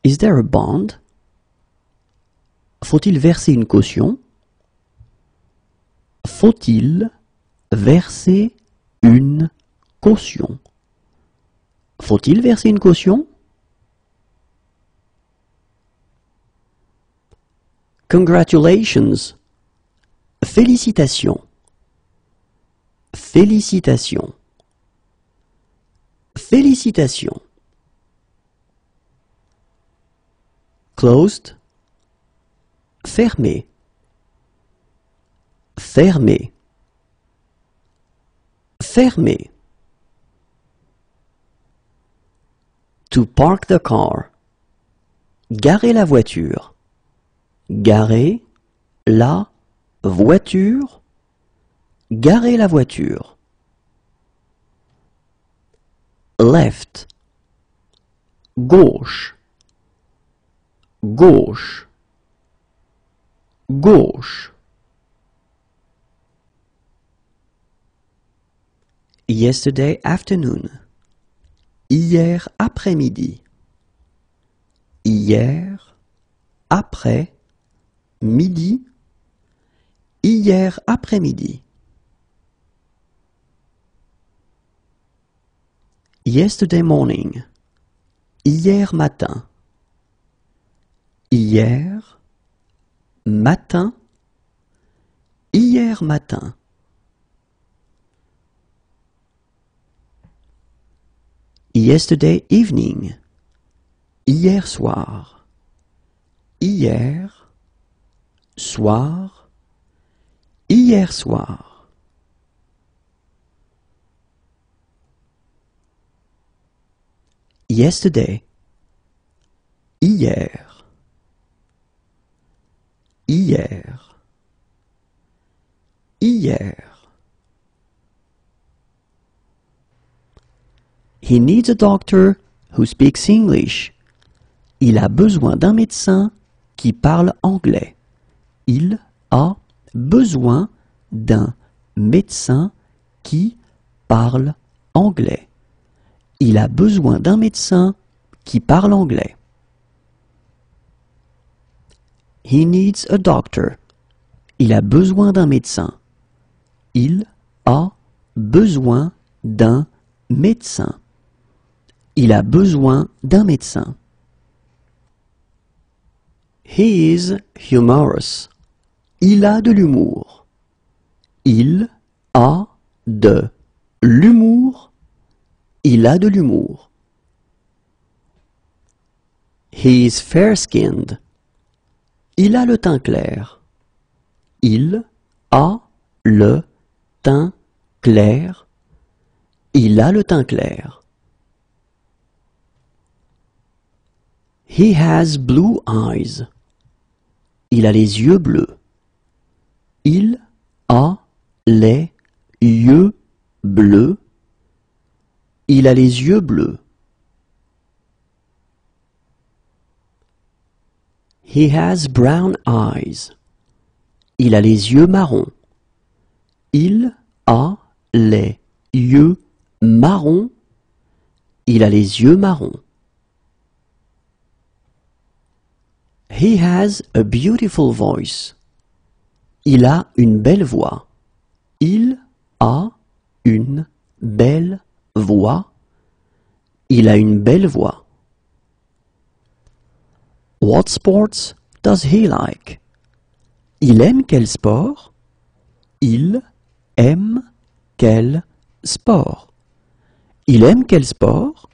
Is there a bond? Faut-il verser une caution? Faut-il verser une caution? Faut-il verser une caution? Congratulations. Félicitations. Félicitations. Félicitations. Closed. Fermé. Fermé. Fermé. To park the car. Garer la voiture. Garer la voiture. Garer la voiture. Left. Gauche. Gauche. Gauche. Yesterday afternoon. Hier après-midi. Hier après-midi. Hier après-midi. Yesterday morning. Hier matin. Hier matin. Hier matin. Yesterday evening. Hier soir. Hier soir. Hier soir. Yesterday. Hier. Hier. Hier. He needs a doctor who speaks English. Il a besoin d'un médecin qui parle anglais. Il a besoin d'un médecin qui parle anglais. Il a besoin d'un médecin qui parle anglais. He needs a doctor. Il a besoin d'un médecin. Il a besoin d'un médecin. Il a besoin d'un médecin. He is humorous. Il a de l'humour. Il a de l'humour. Il a de l'humour. He is fair-skinned. Il a le teint clair. Il a le teint clair. Il a le teint clair. He has blue eyes. Il a les yeux bleus. Il a les yeux bleus. Il a les yeux bleus. He has brown eyes. Il a les yeux marrons. Il a les yeux marrons. Il a les yeux marrons. He has a beautiful voice. Il a une belle voix. Il a une belle voix. Il a une belle voix. What sports does he like? Il aime quel sport? Il aime quel sport? Il aime quel sport?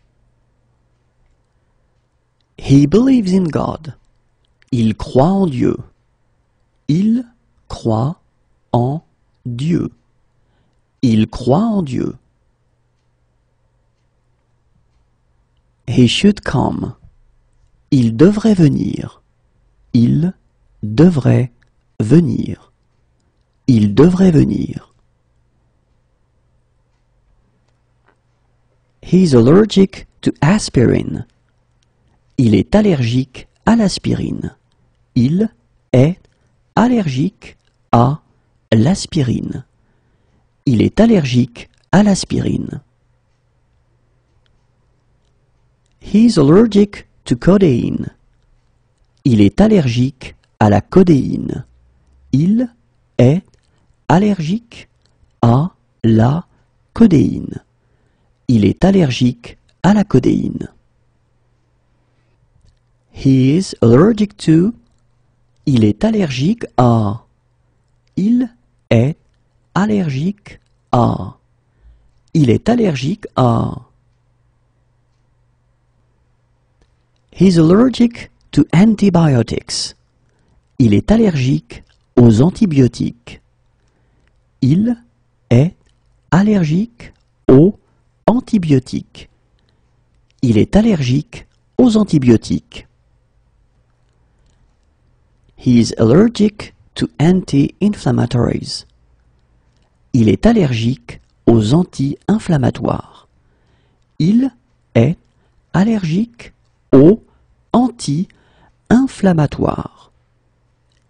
He believes in God. Il croit en Dieu. Il croit en Dieu. Il croit en Dieu. He should come. Il devrait venir. Il devrait venir. Il devrait venir. He's allergic to aspirin. Il est allergique à l'aspirine. Il est allergique à l'aspirine. Il est allergique à l'aspirine. He's allergic to codeine. Il est allergique à la codéine. Il est allergique à la codéine. Il est allergique à la codéine. He is allergic to. Il est allergique à. Il est allergique à. Il est allergique à. He's allergic to antibiotics. Il est allergique aux antibiotiques. Il est allergique aux antibiotiques. Il est allergique aux antibiotiques. He is allergic to anti-inflammatories. Il est allergique aux anti-inflammatoires. Il est allergique aux anti-inflammatoires.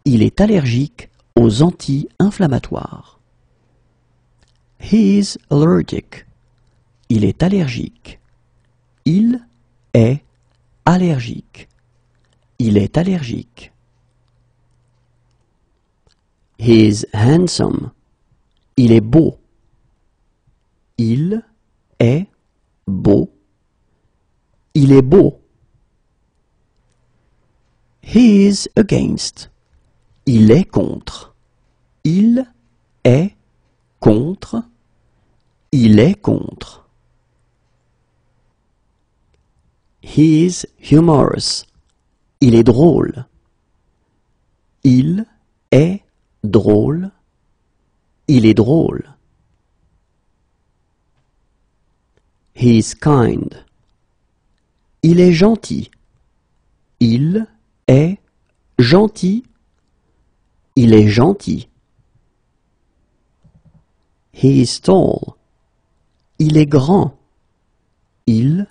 Il est allergique aux anti-inflammatoires. He is allergic. Il est allergique. Il est allergique. Il est allergique. He is handsome. Il est beau. Il est beau. Il est beau. He is against. Il est contre. Il est contre. Il est contre. He is humorous. Il est drôle. Il est drôle. Il est drôle. He is kind. Il est gentil. Il est gentil. Il est gentil. He is tall. Il est grand. Il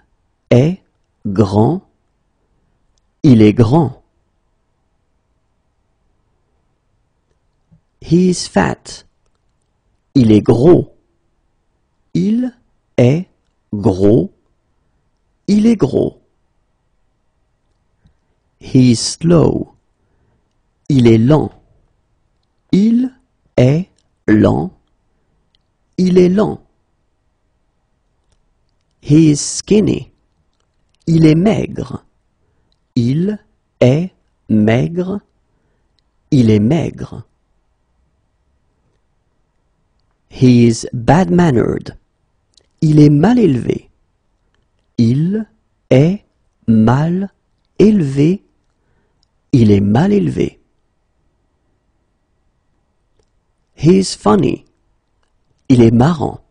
est grand. Il est grand. He is fat. Il est gros. Il est gros. Il est gros. He is slow. Il est lent. Il est lent. Il est lent. He is skinny. Il est maigre. Il est maigre. Il est maigre. He is bad-mannered. Il est mal élevé. Il est mal élevé. Il est mal élevé. He is funny. Il est marrant.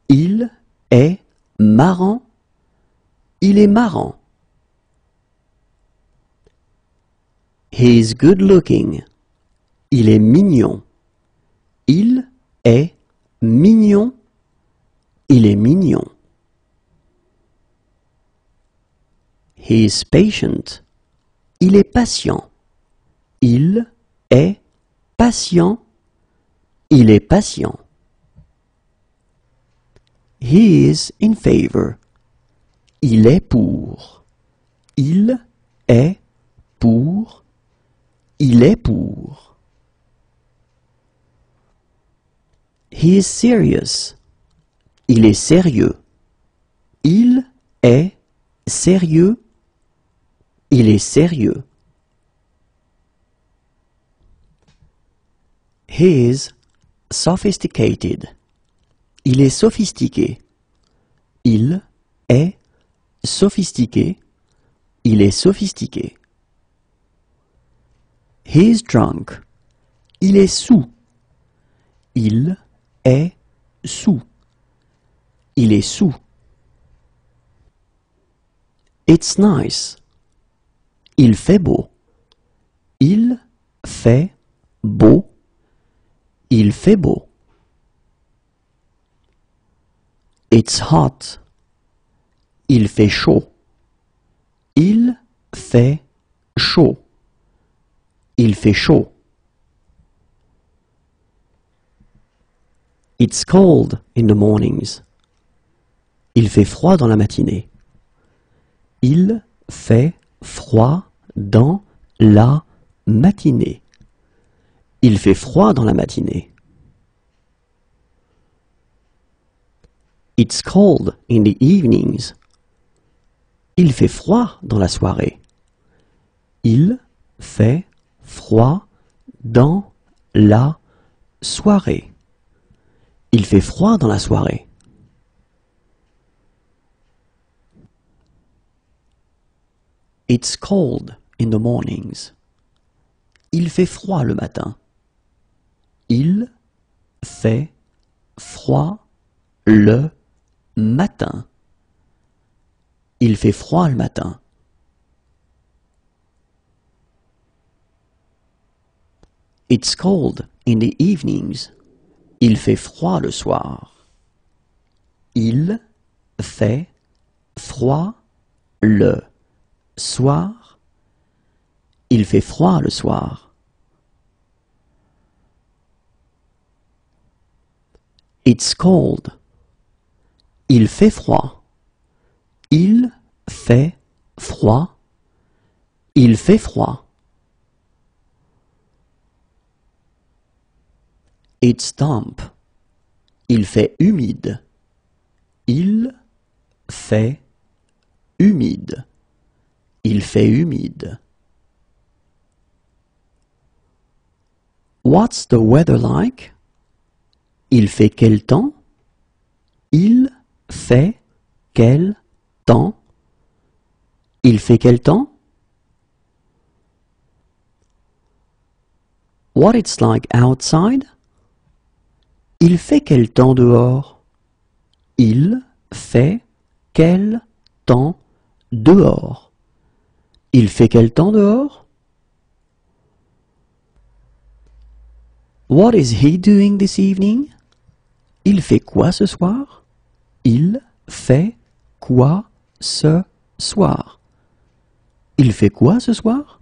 Il est marrant. Il est marrant. He is good looking. Il est mignon. Il est mignon. Il est mignon. He is patient. Il est patient. Il est patient. Il est patient. He is in favor. Il est pour. Il est pour. Il est pour. He is serious. Il est sérieux. Il est sérieux. Il est sérieux. He is sophisticated. Il est sophistiqué. Il est sophistiqué. Il est sophistiqué. He is drunk. Il est saoul. Il est saoul. Il est saoul. It's nice. Il fait beau. Il fait beau. Il fait beau. It's hot. Il fait chaud. Il fait chaud. Il fait chaud. It's cold in the mornings. Il fait froid dans la matinée. Il fait froid dans la matinée. Il fait froid dans la matinée. It's cold in the evenings. Il fait froid dans la soirée. Il fait froid dans la soirée. Il fait froid dans la soirée. It's cold in the mornings. Il fait froid le matin. Il fait froid le matin. Il fait froid le matin. It's cold in the evenings. Il fait froid le soir. Il fait froid le soir. Il fait froid le soir. It's cold. Il fait froid. Il fait froid. Il fait froid. It's damp. Il fait humide. Il fait humide. Il fait humide. What's the weather like? Il fait quel temps? Il fait quel temps? Il fait quel temps? What it's like outside? Il fait quel temps dehors? Il fait quel temps dehors? Il fait quel temps dehors? What is he doing this evening? Il fait quoi ce soir? Il fait quoi ce soir? Il fait quoi ce soir?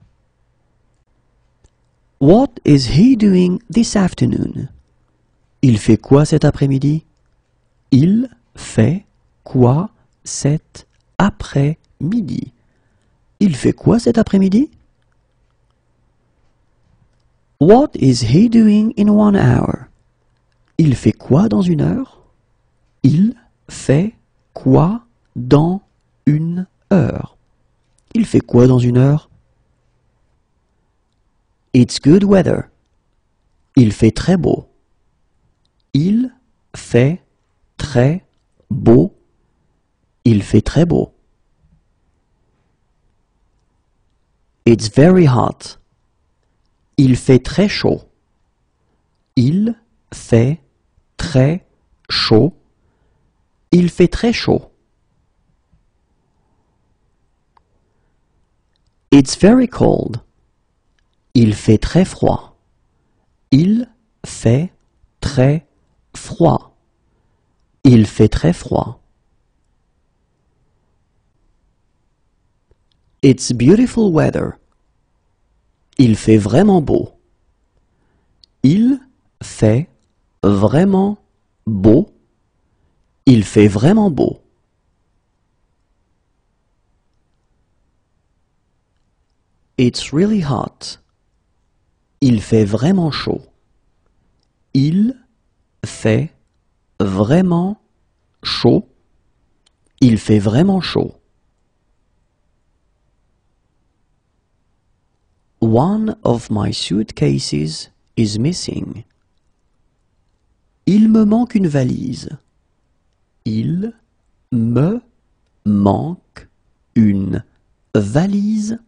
What is he doing this afternoon? Il fait quoi cet après-midi? Il fait quoi cet après-midi? Il fait quoi cet après-midi? What is he doing in 1 hour? Il fait quoi dans 1 heure? Il fait quoi dans 1 heure? Il fait quoi dans 1 heure? It's good weather. Il fait très beau. Il fait très beau. Il fait très beau. It's very hot. Il fait très chaud. Il fait très chaud. Il fait très chaud. It's very cold. Il fait très froid. Il fait très froid. Il fait très froid. It's beautiful weather. Il fait vraiment beau. Il fait vraiment beau. Il fait vraiment beau. It's really hot. Il fait vraiment chaud. Il fait vraiment chaud. Il fait vraiment chaud. One of my suitcases is missing. Il me manque une valise. Il me manque une valise.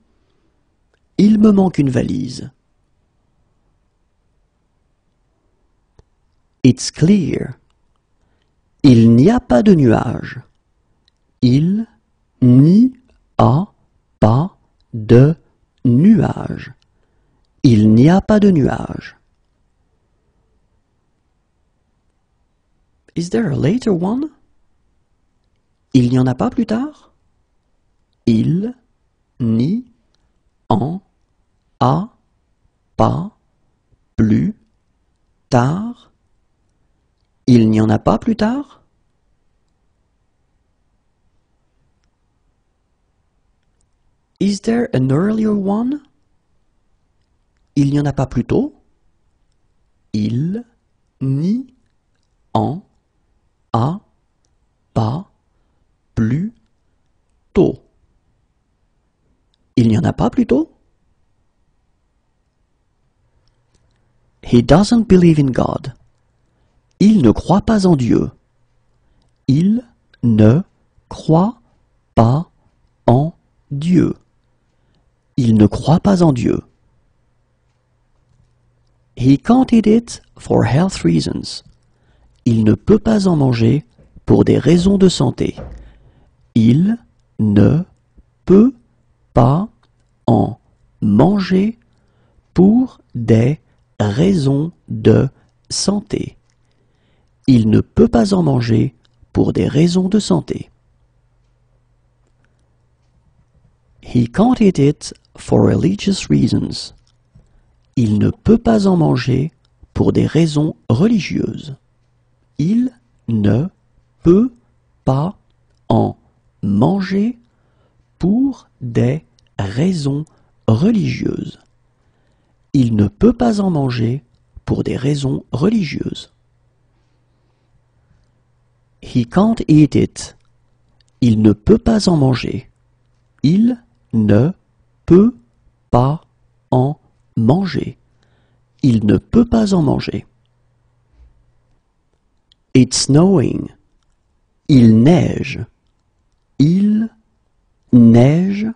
Il me manque une valise. It's clear. Il n'y a pas de nuages. Il n'y a pas de nuages. Il n'y a pas de nuages. Is there a later one? Il n'y en a pas plus tard? Il n'y en a pas plus tard? Il n'y en a pas plus tard? Is there an earlier one? Il n'y en a pas plus tôt? Il n'y en a pas plus tôt. Il n'y en a pas plus tôt? He doesn't believe in God. Il ne croit pas en Dieu. Il ne croit pas en Dieu. Il ne croit pas en Dieu. He can't eat it for health reasons. Il ne peut pas en manger pour des raisons de santé. Il ne peut pas en manger pour des raisons de santé. Il ne peut pas en manger pour des raisons de santé. He can't eat it for religious reasons. Il ne peut pas en manger pour des raisons religieuses. Il ne peut pas en manger pour des raisons religieuses. Il ne peut pas en manger pour des raisons religieuses. He can't eat it. Il ne peut pas en manger. Il ne peut pas en manger. Il ne peut pas en manger. It's snowing. Il neige. Il neige.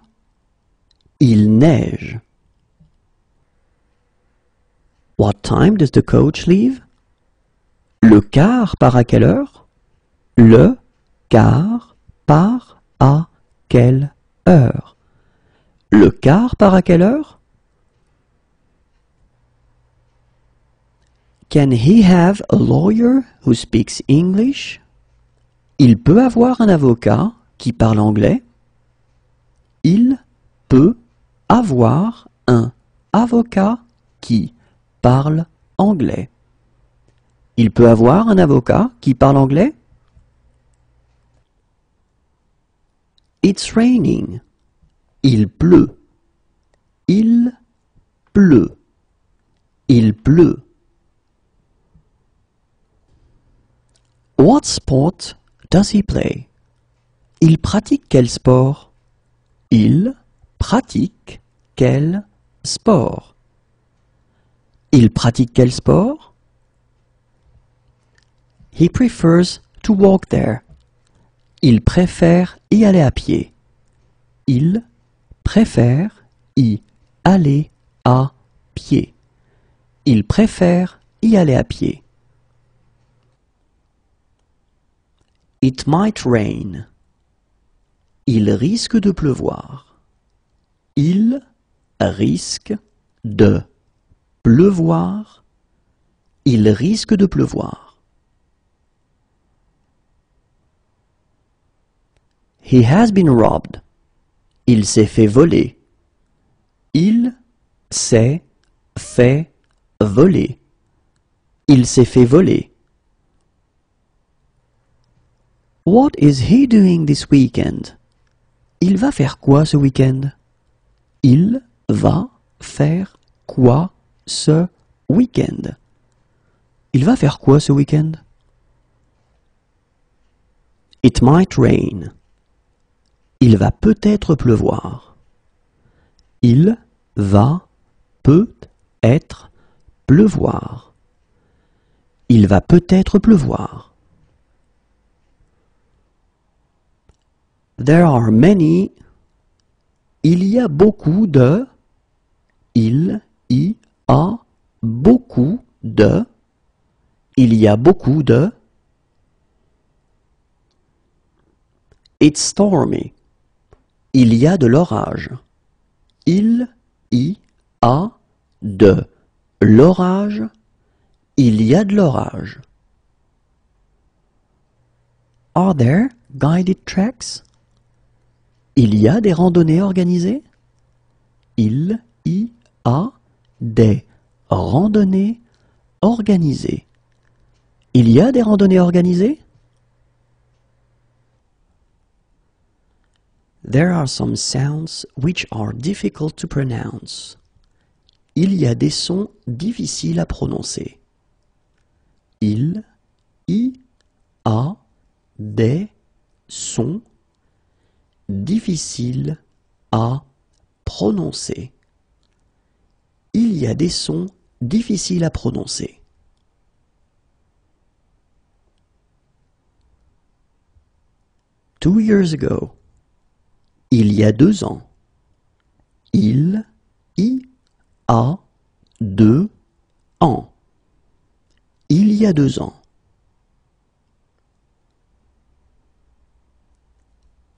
Il neige. What time does the coach leave? Le car part à quelle heure? Le car part à quelle heure? Le car part à quelle heure? Can he have a lawyer who speaks English? Il peut avoir un avocat qui parle anglais. Il peut avoir un avocat qui parle anglais. Il peut avoir un avocat qui parle anglais? It's raining. Il pleut. Il pleut. Il pleut. What sport does he play? Il pratique quel sport? Il pratique quel sport? Il pratique quel sport? He prefers to walk there. Il préfère y aller à pied. Il préfère y aller à pied. Il préfère y aller à pied. It might rain. Il risque de pleuvoir. Il risque de pleuvoir. Il risque de pleuvoir. He has been robbed. Il s'est fait voler. Il s'est fait voler. Il s'est fait voler. What is he doing this weekend? Il va faire quoi ce week-end? Il va faire quoi ce week-end? Il va faire quoi ce week-end? It might rain. Il va peut-être pleuvoir. Il va peut-être pleuvoir. Il va peut-être pleuvoir. There are many. Il y a beaucoup de. Il y a beaucoup de. Il y a beaucoup de. It's stormy. Il y a de l'orage. Il y a de l'orage. Il y a de l'orage. Are there guided treks? Il y a des randonnées organisées? Il y a des randonnées organisées. Il y a des randonnées organisées? There are some sounds which are difficult to pronounce. Il y a des sons difficiles à prononcer. Il, y a des sons difficiles à prononcer. Il y a des sons difficiles à prononcer. Two years ago. Il y a 2 ans. Il y a 2 ans. Il y a 2 ans.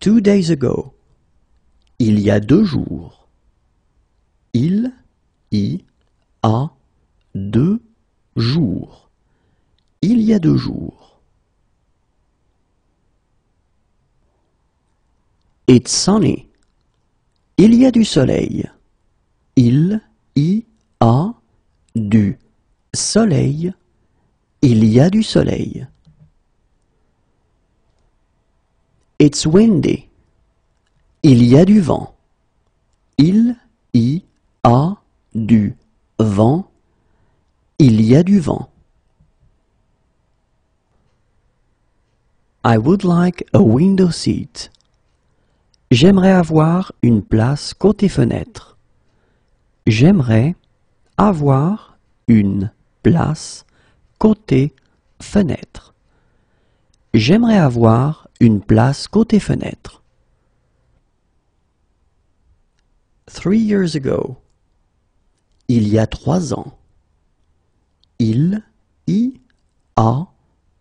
2 days ago. Il y a 2 jours. Il y a 2 jours. Il y a 2 jours. It's sunny. Il y a du soleil. Il y a du soleil. Il y a du soleil. It's windy. Il y a du vent. Il y a du vent. Il y a du vent. I would like a window seat. J'aimerais avoir une place côté fenêtre. J'aimerais avoir une place côté fenêtre. J'aimerais avoir une place côté fenêtre. 3 years ago. Il y a 3 ans. Il y a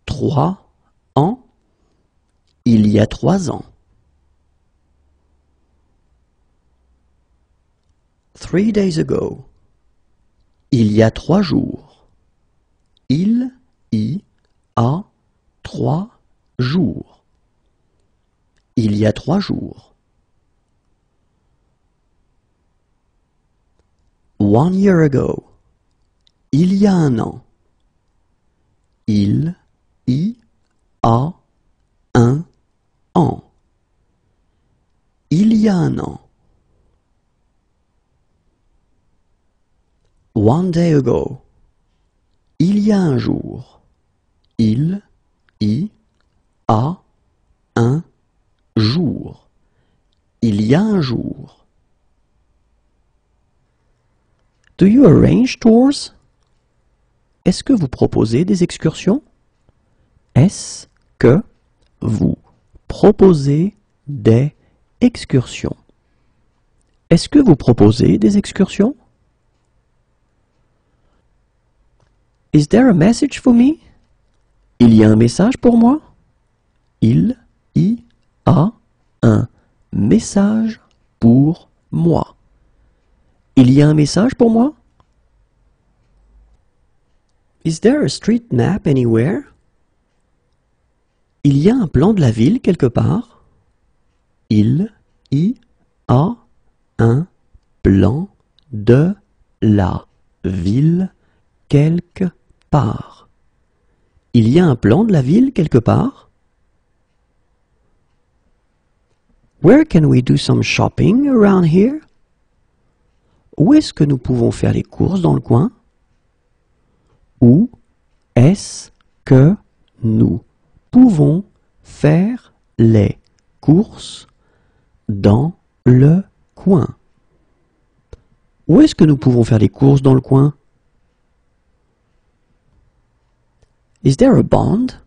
3 ans. Il y a 3 ans. 3 days ago. Il y a 3 jours. Il y a 3 jours. Il y a 3 jours. 1 year ago. Il y a 1 an. Il y a 1 an. Il y a 1 an. 1 day ago. Il y a 1 jour. Il y a 1 jour. Il y a 1 jour. Do you arrange tours? Est-ce que vous proposez des excursions? Est-ce que vous proposez des excursions? Est-ce que vous proposez des excursions? Is there a message for me? Il y a un message pour moi? Il y a un message pour moi. Il y a un message pour moi? Is there a street map anywhere? Il y a un plan de la ville quelque part? Il y a un plan de la ville quelque part. Il y a un plan de la ville quelque part? Where can we do some shopping around here? Où est-ce que nous pouvons faire les courses dans le coin? Où est-ce que nous pouvons faire les courses dans le coin? Où est-ce que nous pouvons faire les courses dans le coin? Is there a bond?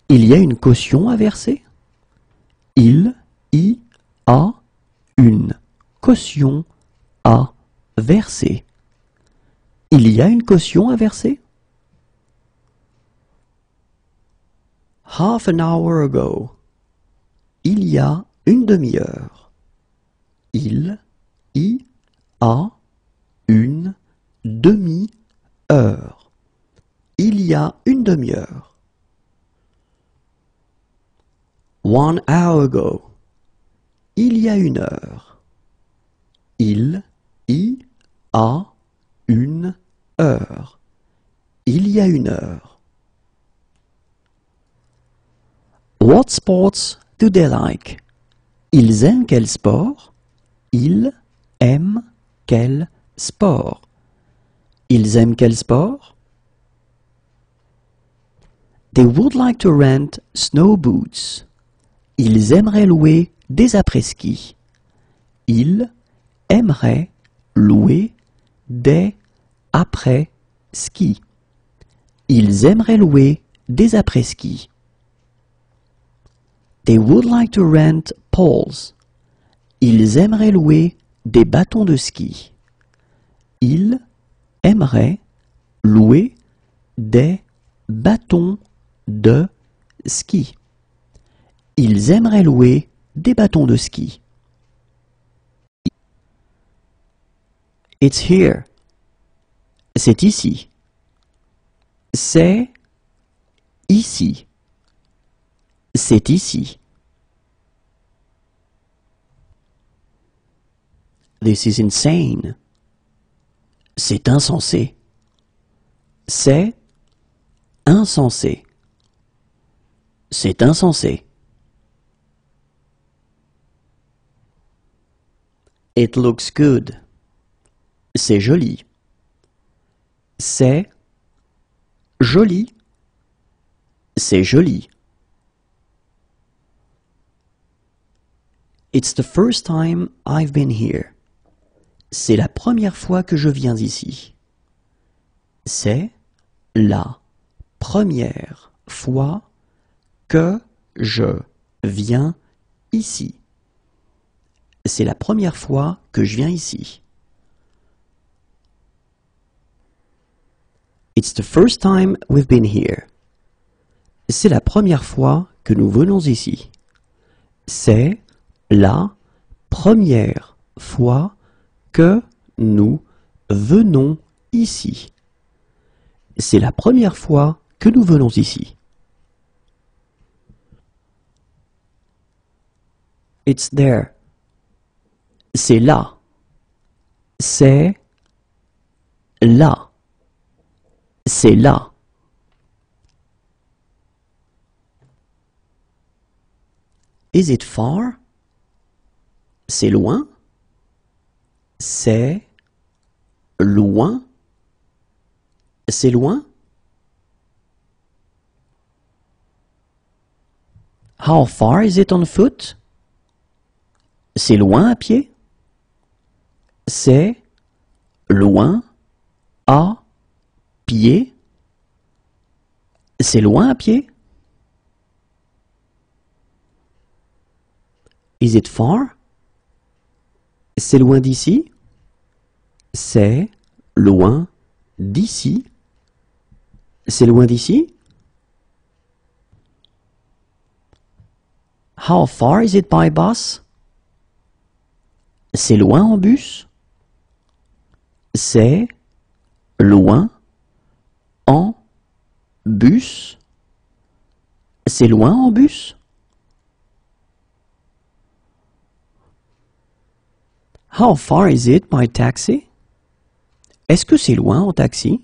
Il y a une caution à verser? Il y a une caution à verser. Il y a une caution à verser? Half an hour ago. Il y a une demi-heure. Il y a une demi-heure. Il y a une demi-heure. 1 hour ago. Il y a 1 heure. Il y a 1 heure. Il y a 1 heure. What sports do they like? Ils aiment quel sport? Ils aiment quel sport? Ils aiment quel sport? They would like to rent snow boots. Ils aimeraient louer des après-ski. Ils aimeraient louer des après-ski. Ils aimeraient louer des après-ski. They would like to rent poles. Ils aimeraient louer des bâtons de ski. Ils aimeraient louer des bâtons de ski. Ils aimeraient louer des bâtons de ski. It's here. C'est ici. C'est ici. C'est ici. This is insane. C'est insensé. C'est insensé. C'est insensé. It looks good. C'est joli. C'est joli. C'est joli. It's the first time I've been here. C'est la première fois que je viens ici. C'est la première fois que je viens ici. C'est la première fois que je viens ici. It's the first time we've been here. C'est la première fois que nous venons ici. C'est la première fois que nous venons ici. C'est la première fois que nous venons ici. It's there. C'est là. C'est là. C'est là. Is it far? C'est loin. C'est loin. C'est loin. How far is it on foot? C'est loin à pied. C'est loin à pied. C'est loin à pied. Is it far? C'est loin d'ici. C'est loin d'ici. C'est loin d'ici. How far is it by bus? C'est loin en bus. C'est loin en bus. C'est loin en bus. How far is it by taxi? Est-ce que c'est loin en taxi?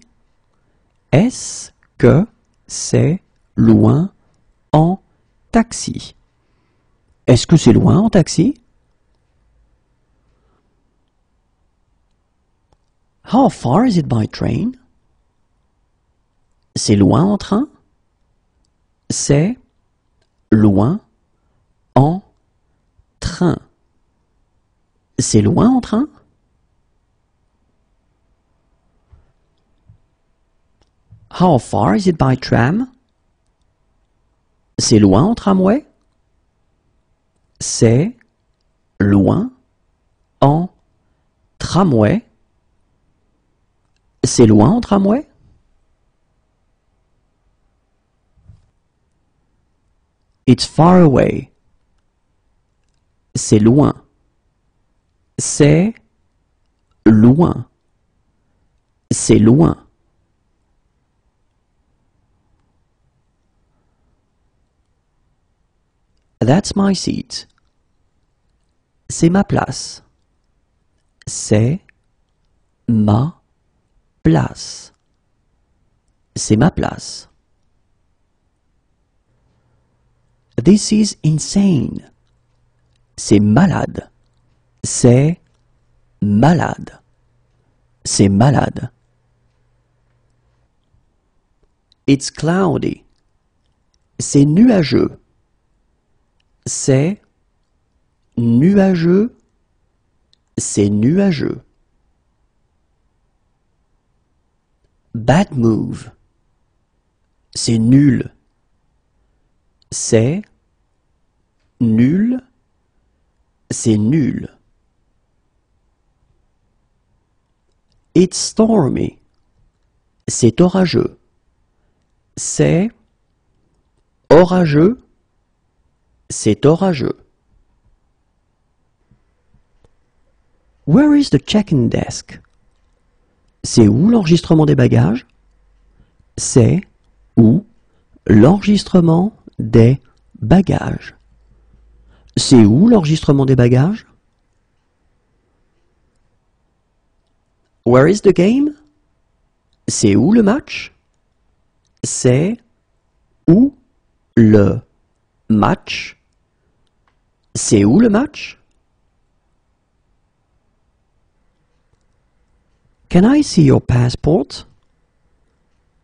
Est-ce que c'est loin en taxi? Est-ce que c'est loin en taxi? How far is it by train? C'est loin en train? C'est loin en train. C'est loin en train? How far is it by tram? C'est loin en tramway? C'est loin en tramway? C'est loin en tramway? It's far away. C'est loin. C'est loin. C'est loin. That's my seat. C'est ma place. C'est ma place. C'est ma place. This is insane. c'est malade. C'est malade. C'est malade. It's cloudy. C'est nuageux. C'est nuageux. C'est nuageux. Bad move. C'est nul. C'est nul. C'est nul. It's stormy. C'est orageux. C'est orageux. C'est orageux. Where is the check-in desk? C'est où l'enregistrement des bagages? C'est où l'enregistrement des bagages? C'est où l'enregistrement des bagages? Where is the game? C'est où le match? C'est où le match? C'est où le match? Can I see your passport?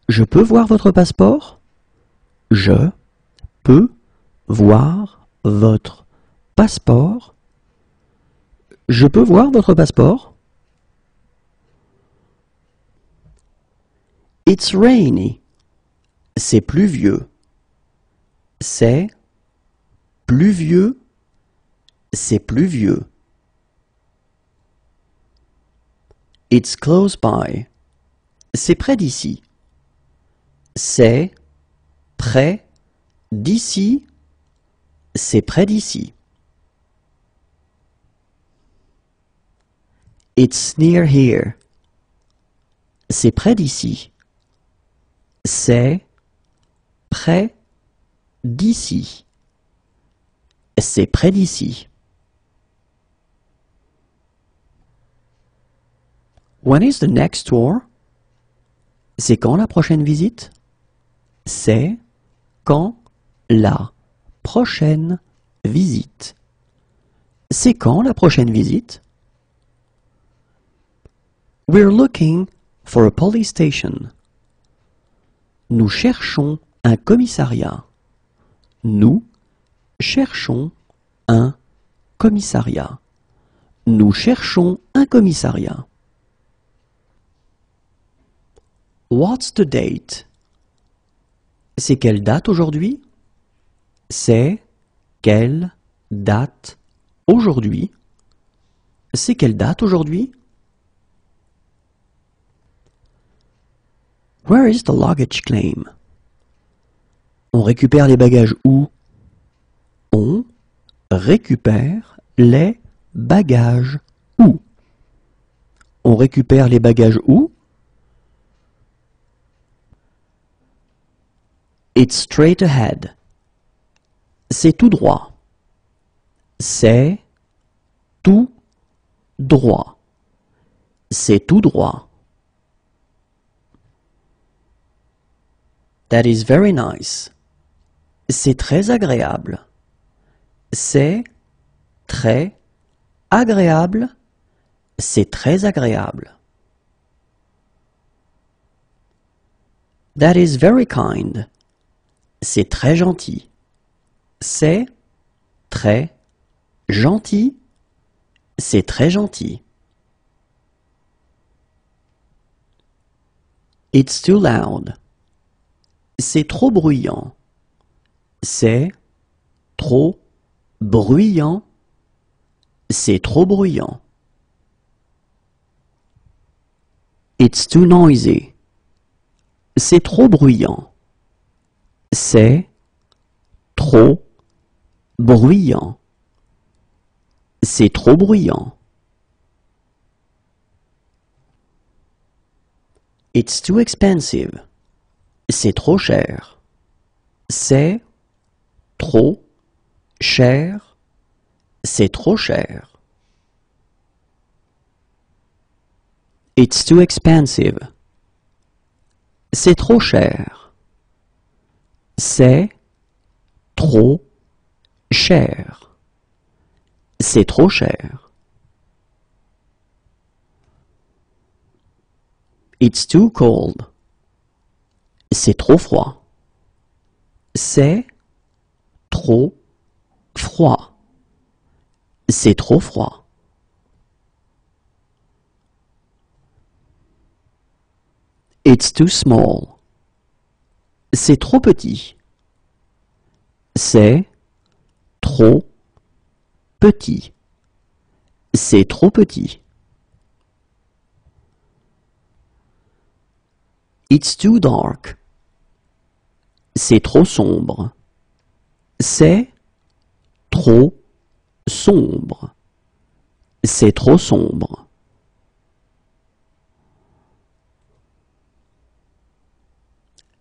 Je peux voir votre passeport? Je peux voir votre passeport? Je peux voir votre passeport? It's rainy. C'est pluvieux. C'est pluvieux. C'est pluvieux. It's close by. C'est près d'ici. C'est près d'ici. C'est près d'ici. It's near here. C'est près d'ici. C'est près d'ici. C'est près d'ici. When is the next tour? C'est quand la prochaine visite? C'est quand la prochaine visite? C'est quand la prochaine visite? We're looking for a police station. Nous cherchons un commissariat. Nous cherchons un commissariat. Nous cherchons un commissariat. What's the date? C'est quelle date aujourd'hui? C'est quelle date aujourd'hui? C'est quelle date aujourd'hui? Where is the luggage claim? On récupère les bagages où? On récupère les bagages où? On récupère les bagages où? It's straight ahead. C'est tout droit. C'est tout droit. C'est tout droit. That is very nice. C'est très agréable. C'est très agréable. C'est très agréable. That is very kind. C'est très gentil. C'est très gentil. C'est très gentil. It's too loud. C'est trop bruyant. C'est trop bruyant. C'est trop bruyant. It's too noisy. C'est trop bruyant. C'est trop bruyant. C'est trop bruyant. It's too expensive. C'est trop cher. C'est trop cher. C'est trop cher. It's too expensive. C'est trop cher. C'est trop cher. C'est trop cher. It's too cold. C'est trop froid. C'est trop froid. C'est trop froid. It's too small. C'est trop petit. C'est trop petit. C'est trop petit. It's too dark. C'est trop sombre. C'est trop sombre. C'est trop sombre.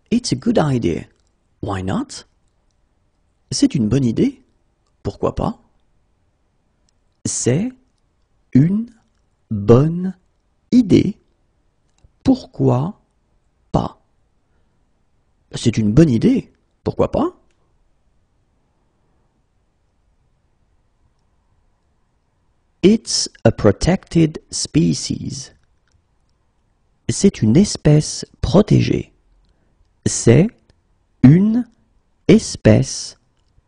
It's a good idea. Why not? C'est une bonne idée. Pourquoi pas? C'est une bonne idée. Pourquoi pas? C'est une bonne idée. Pourquoi pas? It's a protected species. C'est une espèce protégée. C'est une espèce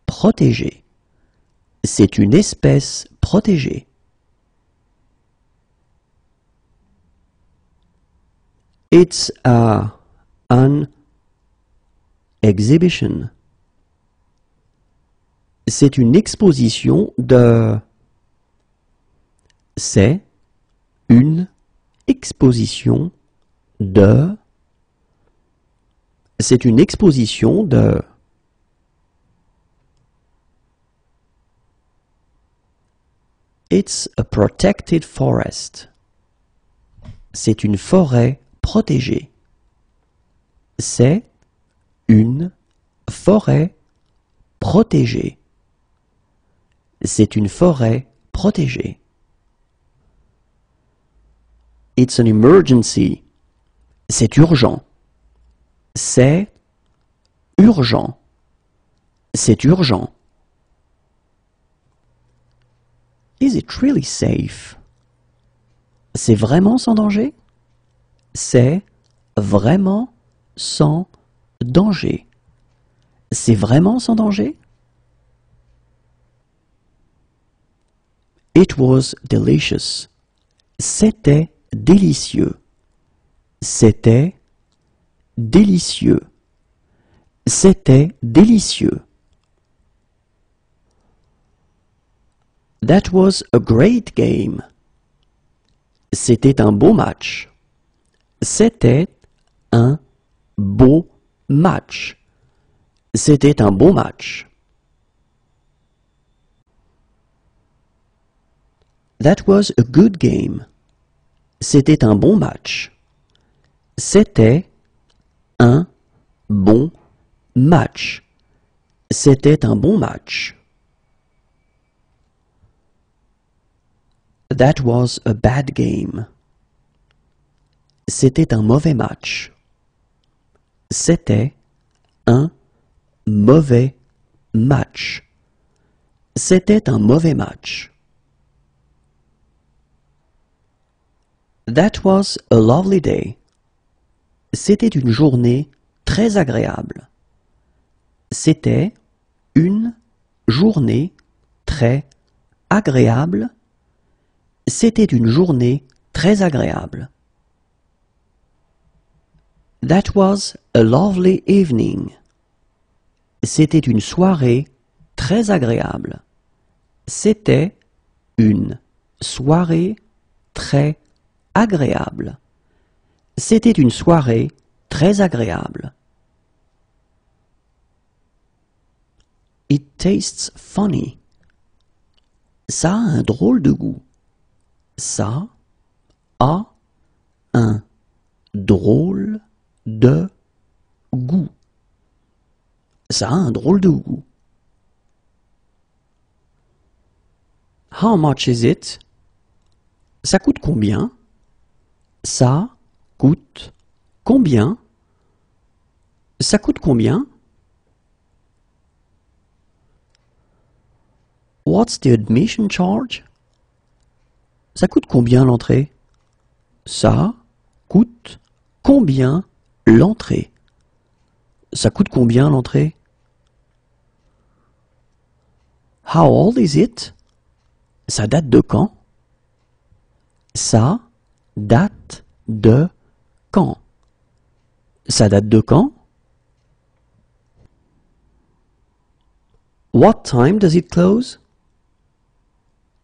protégée. C'est une espèce protégée. It's an exhibition. C'est une exposition de... C'est une exposition de... C'est une exposition de... It's a protected forest. C'est une forêt protégée. C'est une forêt protégée. C'est une forêt protégée. It's an emergency. C'est urgent. C'est urgent. C'est urgent. Is it really safe? C'est vraiment sans danger? C'est vraiment sans danger. C'est vraiment sans danger? It was delicious. C'était délicieux. C'était délicieux. C'était délicieux. That was a great game. C'était un beau match. C'était un beau match. C'était un beau match. That was a good game. C'était un bon match. C'était un bon match. C'était un bon match. That was a bad game. C'était un mauvais match. C'était un mauvais match. C'était un mauvais match. That was a lovely day. C'était une journée très agréable. C'était une journée très agréable. C'était une journée très agréable. That was a lovely evening. C'était une soirée très agréable. C'était une soirée très agréable. C'était une soirée très agréable. It tastes funny. Ça a un drôle de goût. Ça a un drôle de goût. Ça a un drôle de goût. How much is it? Ça coûte combien? Ça coûte combien? Ça coûte combien? What's the admission charge? Ça coûte combien l'entrée? Ça coûte combien l'entrée? Ça coûte combien l'entrée? How old is it? Ça date de quand? Ça date de quand? Ça date de quand? What time does it close?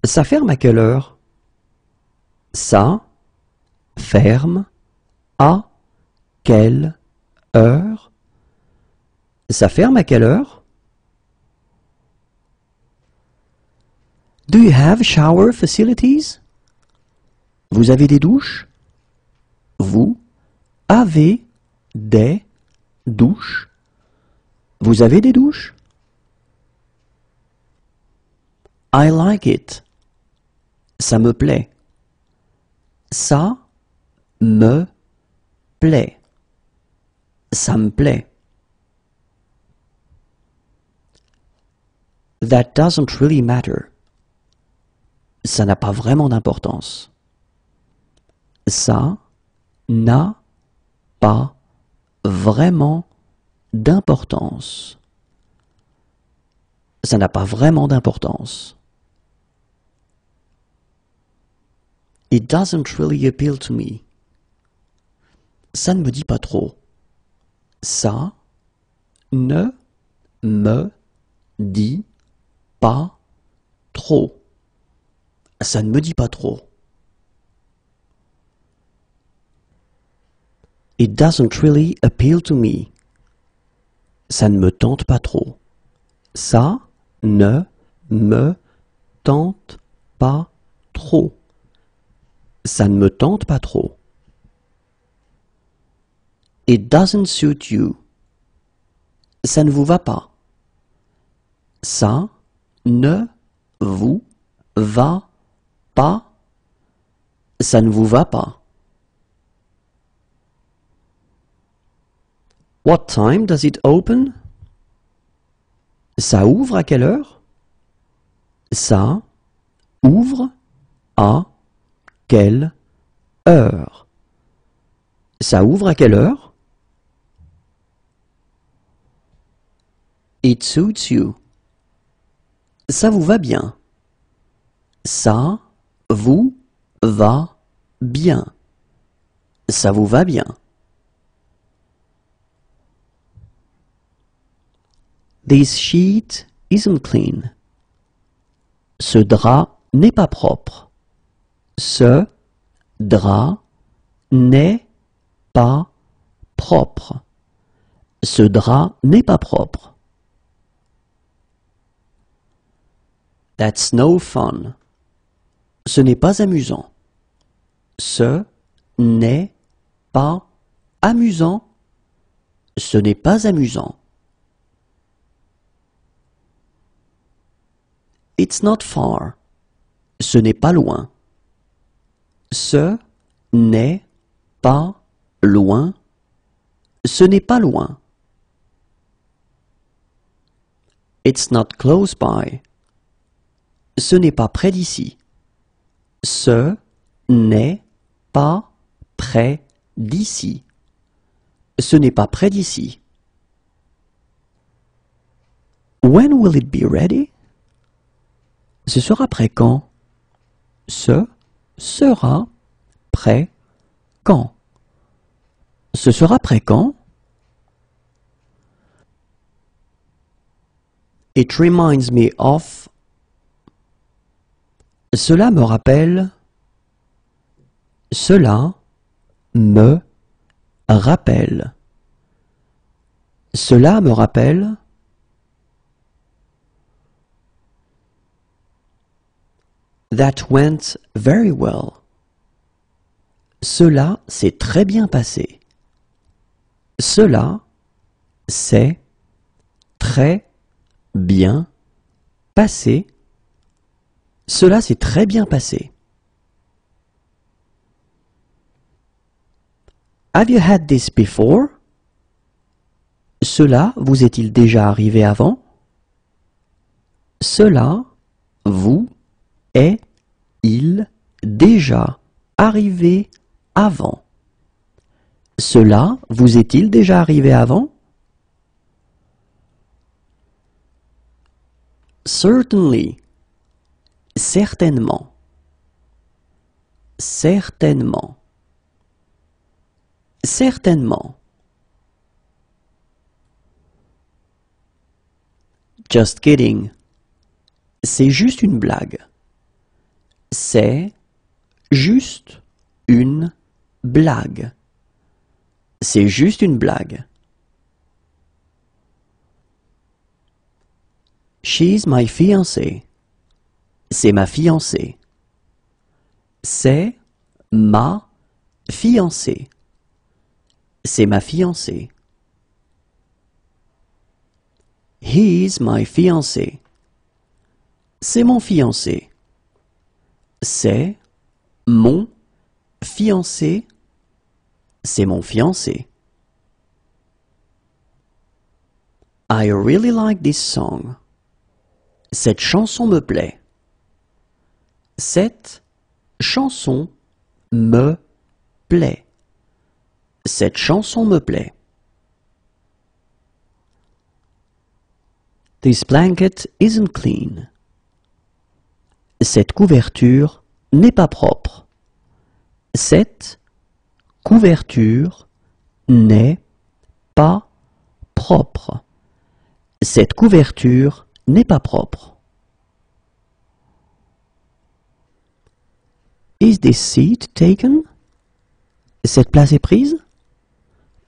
Ça ferme à quelle heure? Ça ferme à quelle heure? Ça ferme à quelle heure? Do you have shower facilities? Vous avez des douches? Vous avez des douches? Vous avez des douches? I like it. Ça me plaît. Ça me plaît. Ça me plaît. That doesn't really matter. Ça n'a pas vraiment d'importance. Ça n'a pas vraiment d'importance. Ça n'a pas vraiment d'importance. It doesn't really appeal to me. Ça ne me dit pas trop. Ça ne me dit pas trop. Ça ne me dit pas trop. It doesn't really appeal to me. Ça ne me tente pas trop. Ça ne me tente pas trop. Ça ne me tente pas trop. It doesn't suit you. Ça ne vous va pas. Ça ne vous va pas. Ça ne vous va pas. What time does it open? Ça ouvre à quelle heure? Ça ouvre à quelle heure? Ça ouvre à quelle heure? It suits you. Ça vous va bien. Ça vous va bien. Ça vous va bien. This sheet isn't clean. Ce drap n'est pas propre. Ce drap n'est pas propre. Ce drap n'est pas propre. That's no fun. Ce n'est pas amusant. Ce n'est pas amusant. Ce n'est pas amusant. It's not far. Ce n'est pas loin. Ce n'est pas loin. Ce n'est pas loin. It's not close by. Ce n'est pas près d'ici. Ce n'est pas près d'ici. Ce n'est pas près d'ici. When will it be ready? Ce sera prêt quand? Ce sera prêt quand? Ce sera prêt quand? It reminds me of. Cela me rappelle. Cela me rappelle. Cela me rappelle. That went very well. Cela s'est très bien passé. Cela s'est très bien passé. Cela s'est très bien passé. Have you had this before? Cela vous est-il déjà arrivé avant? Cela vous, est, il, déjà, arrivé, avant. Cela vous est-il déjà arrivé avant? Certainly. Certainement. Certainement. Certainement. Just kidding. C'est juste une blague. C'est juste une blague. C'est juste une blague. She's my fiancée. C'est ma fiancée. C'est ma fiancée. C'est ma fiancée. He's my fiancé. C'est mon fiancé. C'est mon fiancé. C'est mon fiancé. I really like this song. Cette chanson me plaît. Cette chanson me plaît. Cette chanson me plaît. This blanket isn't clean. Cette couverture n'est pas propre. Cette couverture n'est pas propre. Cette couverture n'est pas propre. Is this seat taken? Cette place est prise?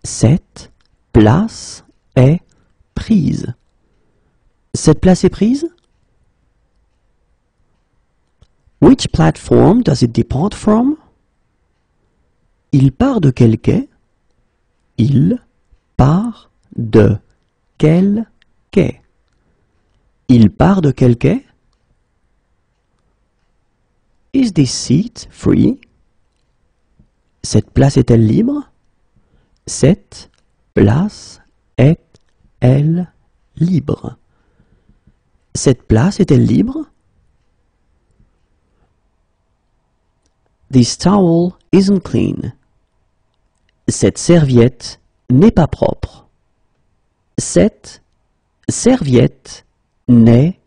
Cette place est prise. Cette place est prise? Which platform does it depart from? Il part de quel quai? Il part de quel quai? Il part de quel quai? Is this seat free? Cette place est-elle libre? Cette place est-elle libre? Cette place est-elle libre? This towel isn't clean. Cette serviette n'est pas propre. Cette serviette n'est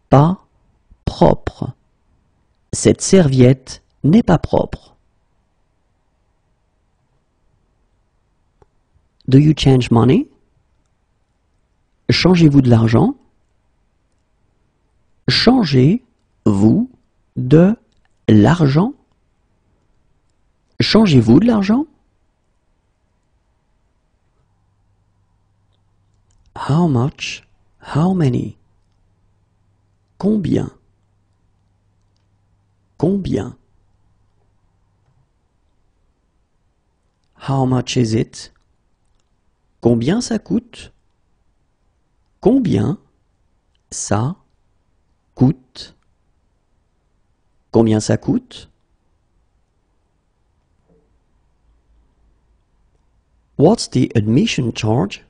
pas propre. Cette serviette n'est pas propre. Do you change money? Changez-vous de l'argent? Changez-vous de l'argent? Changez-vous de l'argent? How much? How many? Combien? Combien? How much is it? Combien ça coûte? Combien ça coûte? Combien ça coûte? What's the admission charge?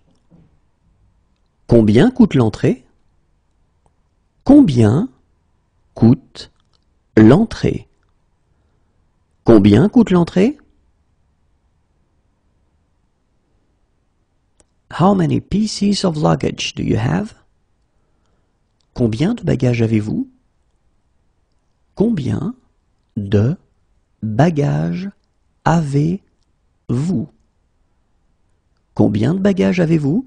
Combien coûte l'entrée? Combien coûte l'entrée? Combien coûte l'entrée? How many pieces of luggage do you have? Combien de bagages avez-vous? Combien de bagages avez-vous? Combien de bagages avez-vous?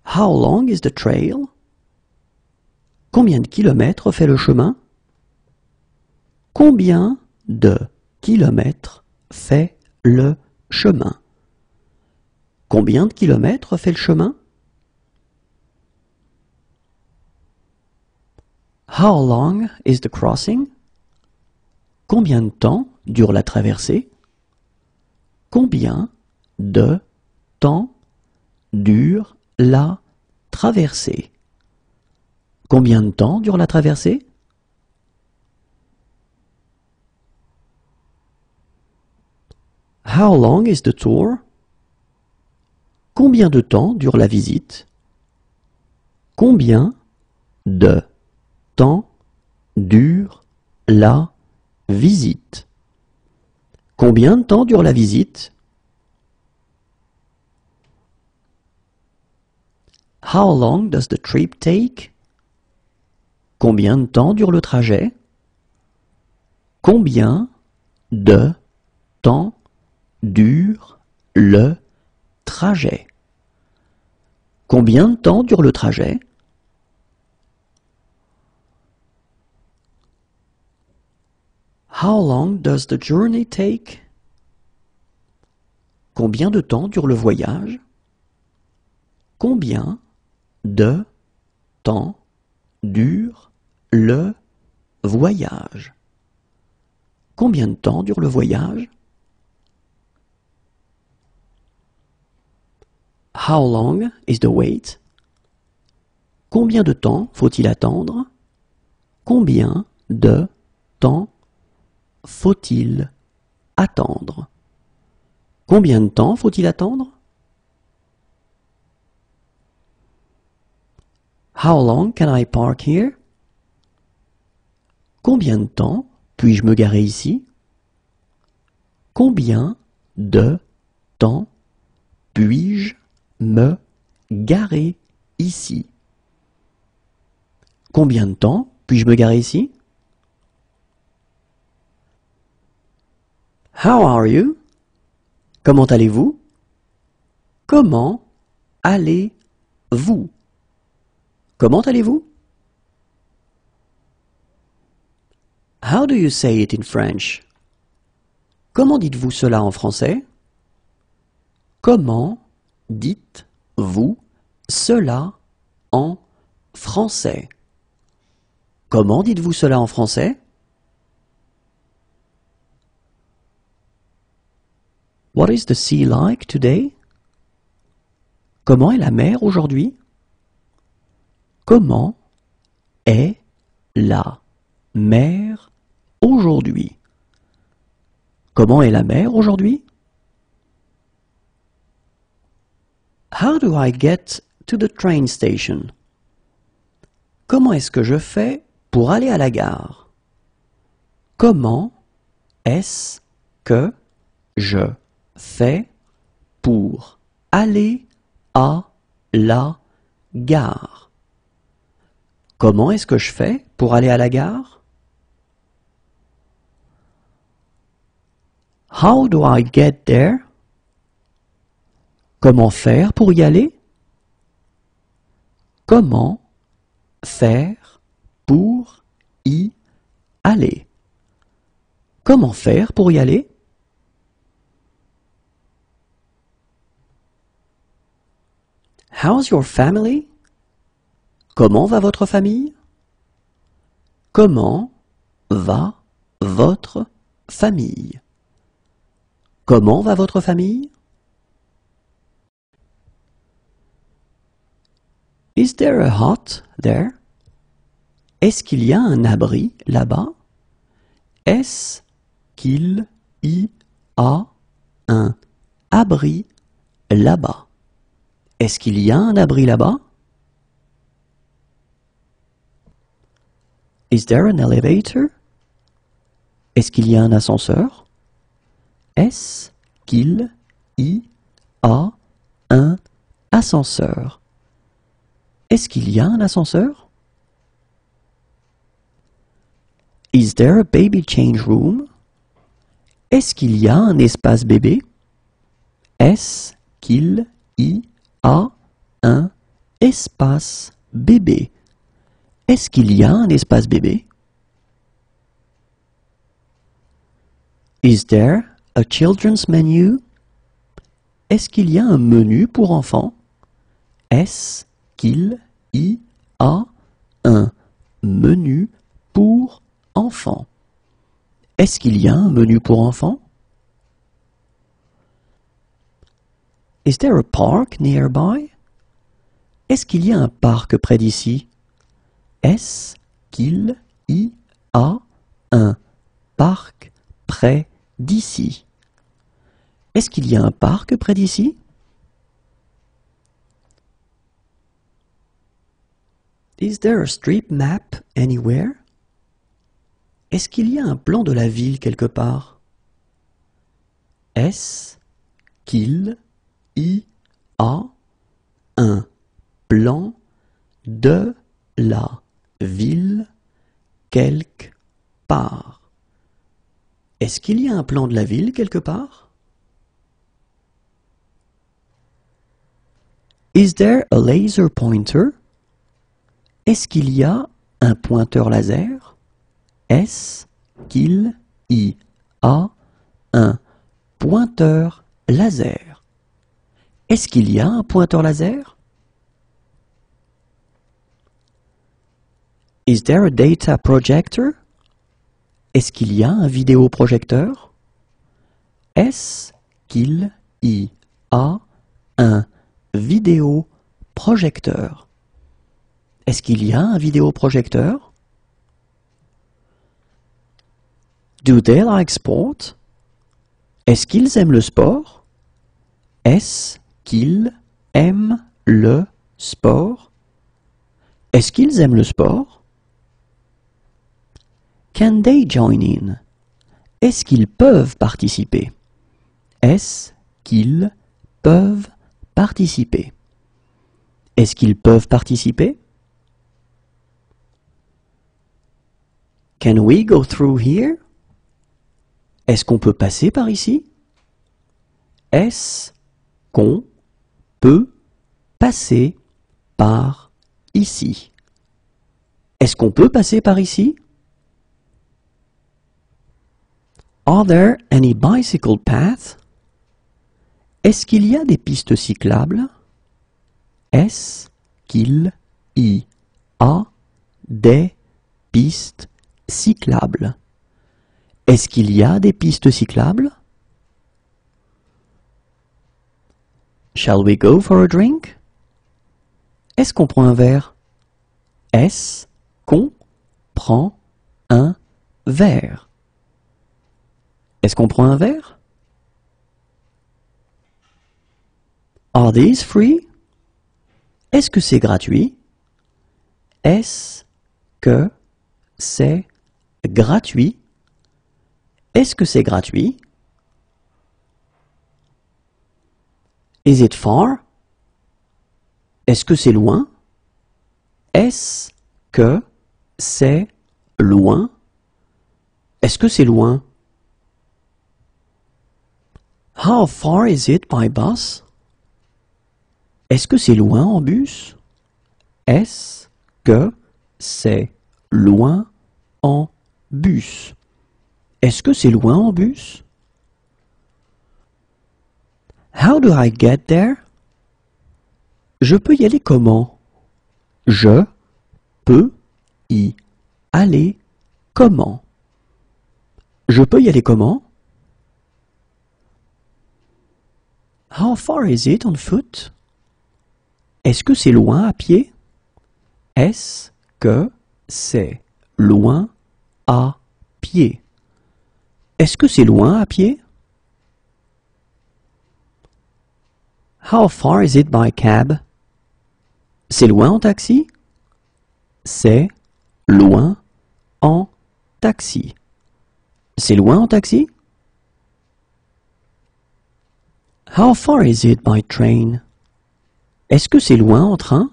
How long is the trail? Combien de kilomètres fait le chemin? Combien de kilomètres fait le chemin? Combien de kilomètres fait le chemin? How long is the crossing? Combien de temps dure la traversée? Combien de temps dure la traversée? Combien de temps dure la traversée? How long is the tour? Combien de temps dure la visite? Combien de temps dure la visite? Combien de temps dure la visite? How long does the trip take? Combien de temps dure le trajet? Combien de temps dure le trajet? Combien de temps dure le trajet? How long does the journey take? Combien de temps dure le voyage? Combien de temps dure le voyage? Combien de temps dure le voyage? How long is the wait? Combien de temps faut-il attendre? Combien de temps faut-il attendre? Combien de temps faut-il attendre? How long can I park here? Combien de temps puis-je me garer ici? Combien de temps puis-je me garer ici? Combien de temps puis-je me garer ici? How are you? Comment allez-vous? Comment allez-vous? Comment allez-vous? How do you say it in French? Comment dites-vous cela en français? Comment dites-vous cela en français? Comment dites-vous cela en français? What is the sea like today? Comment est la mer aujourd'hui? Comment est la mer aujourd'hui? Comment est la mer aujourd'hui? How do I get to the train station? Comment est-ce que je fais pour aller à la gare? Comment est-ce que je fais pour aller à la gare? Comment est-ce que je fais pour aller à la gare? How do I get there? Comment faire pour y aller? Comment faire pour y aller? Comment faire pour y aller? How's your family? Comment va votre famille? Comment va votre famille? Comment va votre famille? Is there a hut there? Est-ce qu'il y a un abri là-bas? Est-ce qu'il y a un abri là-bas? Est-ce qu'il y a un abri là-bas? Is there an elevator? Est-ce qu'il y a un ascenseur? Est-ce qu'il y a un ascenseur? Est-ce qu'il y a un ascenseur? Is there a baby change room? Est-ce qu'il y a un espace bébé? Est-ce qu'il y a un espace bébé? Est-ce qu'il y a un espace bébé? Is there a children's menu? Est-ce qu'il y a un menu pour enfants? Est-ce qu'il y a un menu pour enfants? Est-ce qu'il y a un menu pour enfants? Is there a park nearby? Est-ce qu'il y a un parc près d'ici? Est-ce qu'il y a un parc près d'ici? Est-ce qu'il y a un parc près d'ici? Is there a street map anywhere? Est-ce qu'il y a un plan de la ville quelque part? Est-ce qu'il y a un plan de la ville quelque part? Est-ce qu'il y a un plan de la ville quelque part? Is there a laser pointer? Est-ce qu'il y a un pointeur laser? Est-ce qu'il y a un pointeur laser? Est-ce qu'il y a un pointeur laser? Is there a data projector? Est-ce qu'il y a un vidéoprojecteur? Est-ce qu'il y a un vidéoprojecteur? Est-ce qu'il y a un vidéoprojecteur? Do they like sport? Est-ce qu'ils aiment le sport? Est-ce qu'ils aiment le sport? Est-ce qu'ils aiment le sport? Can they join in? Est-ce qu'ils peuvent participer? Est-ce qu'ils peuvent participer? Est-ce qu'ils peuvent participer? Can we go through here? Est-ce qu'on peut passer par ici? Est-ce qu'on peut passer par ici? Est-ce qu'on peut passer par ici? Are there any bicycle paths? Est-ce qu'il y a des pistes cyclables? Est-ce qu'il y a des pistes cyclables? Est-ce qu'il y a des pistes cyclables? Shall we go for a drink? Est-ce qu'on prend un verre? Est-ce qu'on prend un verre? Est-ce qu'on prend un verre? Are these free? Est-ce que c'est gratuit? Est-ce que c'est gratuit? Est-ce que c'est gratuit? Is it far? Est-ce que c'est loin? Est-ce que c'est loin? Est-ce que c'est loin? How far is it by bus? Est-ce que c'est loin en bus? Est-ce que c'est loin en bus? Est-ce que c'est loin en bus? How do I get there? Je peux y aller comment? Je peux y aller comment? Je peux y aller comment? How far is it on foot? Est-ce que c'est loin à pied? Est-ce que c'est loin à pied? Est-ce que c'est loin à pied? How far is it by cab? C'est loin en taxi? C'est loin en taxi. C'est loin en taxi? How far is it by train? Est-ce que c'est loin en train?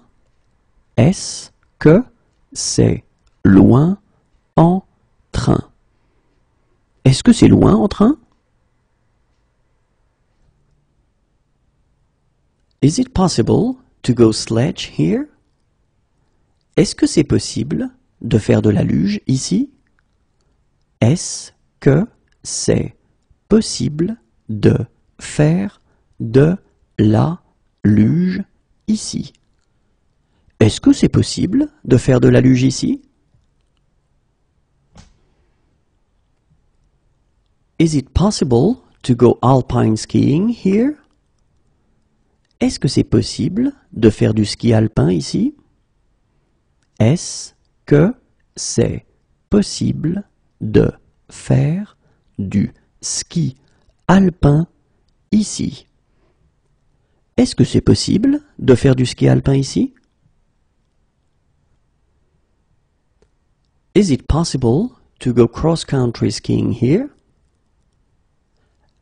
Est-ce que c'est loin en train? Est-ce que c'est loin en train? Is it possible to go sledge here? Est-ce que c'est possible de faire de la luge ici? Est-ce que c'est possible de faire de la luge ici? Est-ce que c'est possible de faire de la luge ici? Is it possible to go alpine skiing here? Est-ce que c'est possible de faire du ski alpin ici? Est-ce que c'est possible de faire du ski alpin ici? Est-ce que c'est possible de faire du ski alpin ici? Is it possible to go cross-country skiing here?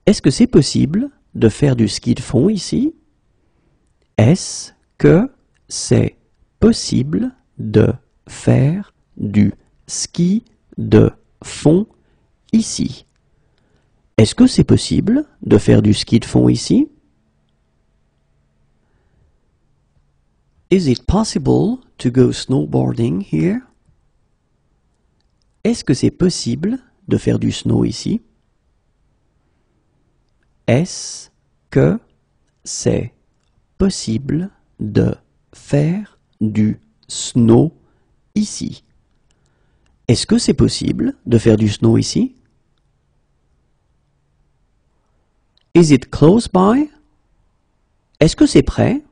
Est-ce que c'est possible de faire du ski de fond ici? Est-ce que c'est possible de faire du ski de fond ici? Est-ce que c'est possible de faire du ski de fond ici? Is it possible to go snowboarding here? Est-ce que c'est possible de faire du snow ici? Est-ce que c'est possible de faire du snow ici? Est-ce que c'est possible de faire du snow ici? Is it close by? Est-ce que c'est prêt?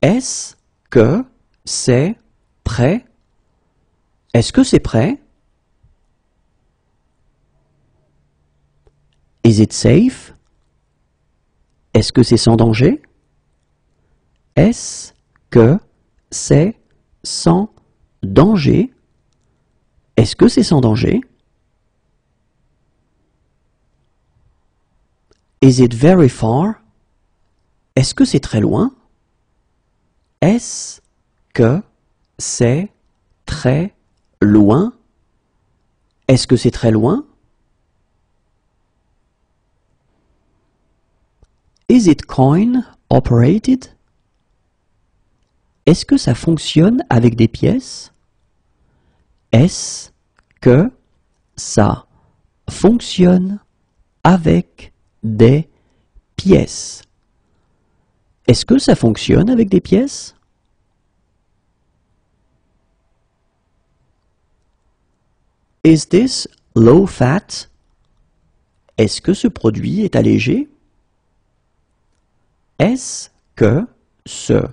Est-ce que c'est prêt? Est-ce que c'est prêt? Is it safe? Est-ce que c'est sans danger? Est-ce que c'est sans danger? Est-ce que c'est sans danger? Is it very far? Est-ce que c'est très loin? Est-ce que c'est très loin? Est-ce que c'est très loin? Is it coin operated? Est-ce que ça fonctionne avec des pièces? Est-ce que ça fonctionne avec des pièces? Est-ce que ça fonctionne avec des pièces? Is this low fat? Est-ce que ce produit est allégé? Est-ce que ce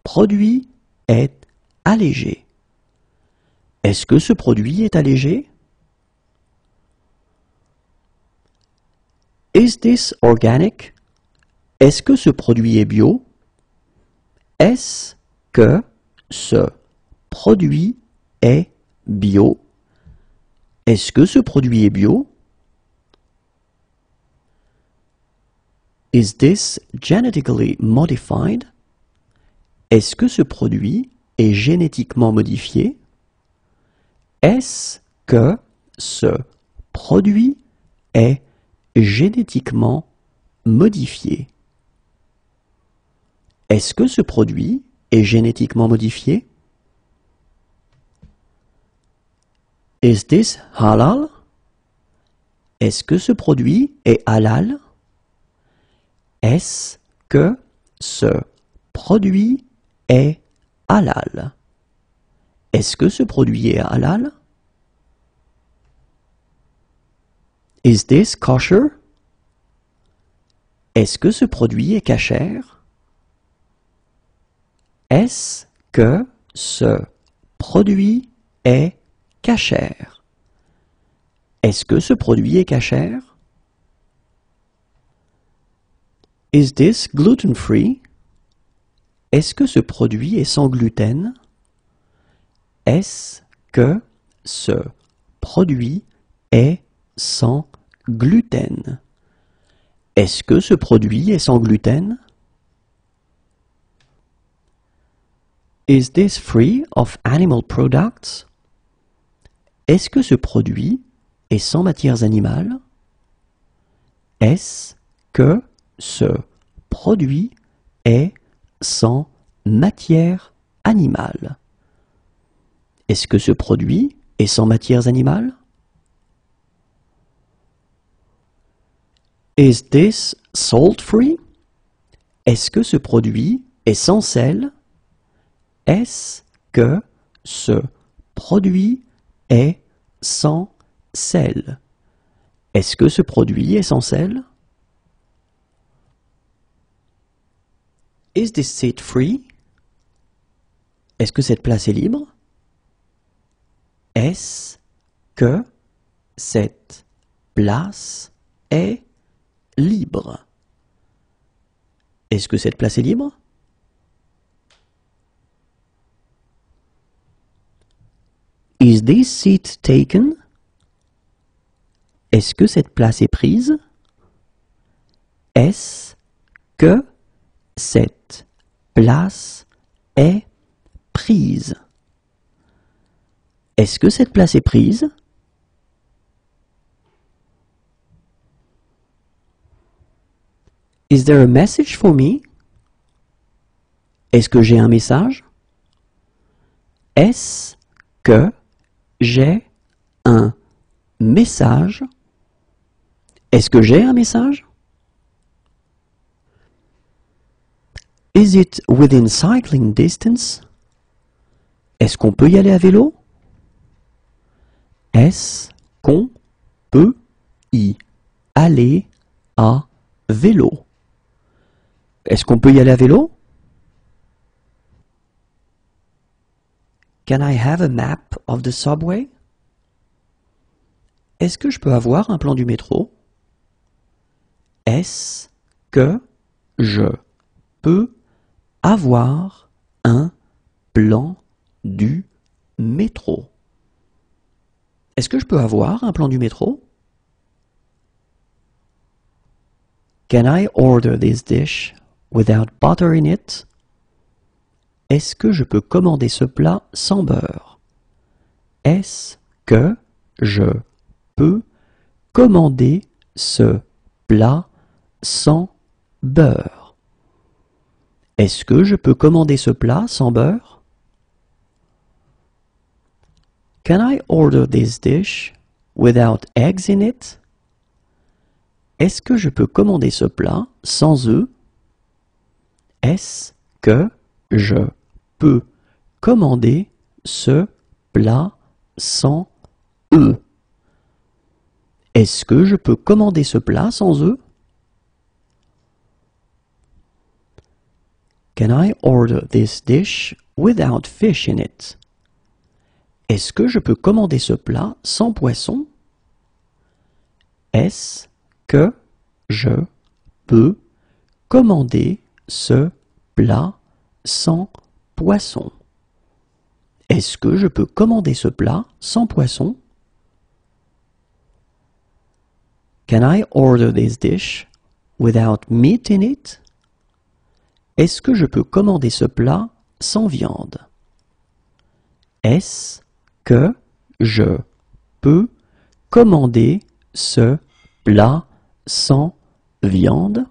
produit est allégé? Est-ce que ce produit est allégé? Is this organic? Est-ce que ce produit est bio? Est-ce que ce produit est bio? Est-ce que ce produit est bio? Is this genetically modified? Est-ce que ce produit est génétiquement modifié? Est-ce que ce produit est génétiquement modifié? Est-ce que ce produit est génétiquement modifié? Is this halal? Est-ce que ce produit est halal? Est-ce que ce produit est halal? Est-ce que ce produit est halal? Is this kosher? Est-ce que ce produit est cachère? Est-ce que ce produit est cachère? Est-ce que ce produit est cachère? Is this gluten-free? Est-ce que ce produit est sans gluten? Est-ce que ce produit est sans gluten? Est-ce que ce produit est sans gluten? Is this free of animal products? Est-ce que ce produit est sans matières animales? Est-ce que ce produit est sans matières animales? Est-ce que ce produit est sans matières animales? Is this salt-free? Est-ce que ce produit est sans sel? Est-ce que ce produit est sans sel? Est-ce que ce produit est sans sel? Is this seat free? Est-ce que cette place est libre? Est-ce que cette place est libre? Est-ce que cette place est libre? Is this seat taken? Est-ce que cette place est prise? Est-ce que cette place est prise? Est-ce que cette place est prise? Is there a message for me? Est-ce que j'ai un message? Est-ce que j'ai un message? Est-ce que j'ai un message? Is it within cycling distance? Est-ce qu'on peut y aller à vélo? Est-ce qu'on peut y aller à vélo? Est-ce qu'on peut y aller à vélo? Can I have a map of the subway? Est-ce que je peux avoir un plan du métro? Est-ce que je peux avoir un plan du métro? Est-ce que je peux avoir un plan du métro? Can I order this dish without butter in it? Est-ce que je peux commander ce plat sans beurre? Est-ce que je peux commander ce plat sans beurre? Est-ce que je peux commander ce plat sans beurre? Can I order this dish without eggs in it? Est-ce que je peux commander ce plat sans œufs? Est-ce que je peux commander ce plat sans œufs? Est-ce que je peux commander ce plat sans œufs? Can I order this dish without fish in it? Est-ce que je peux commander ce plat sans poisson? Est-ce que je peux commander ce plat sans poisson? Est-ce que je peux commander ce plat sans poisson? Can I order this dish without meat in it? Est-ce que je peux commander ce plat sans viande? Est-ce que je peux commander ce plat sans viande?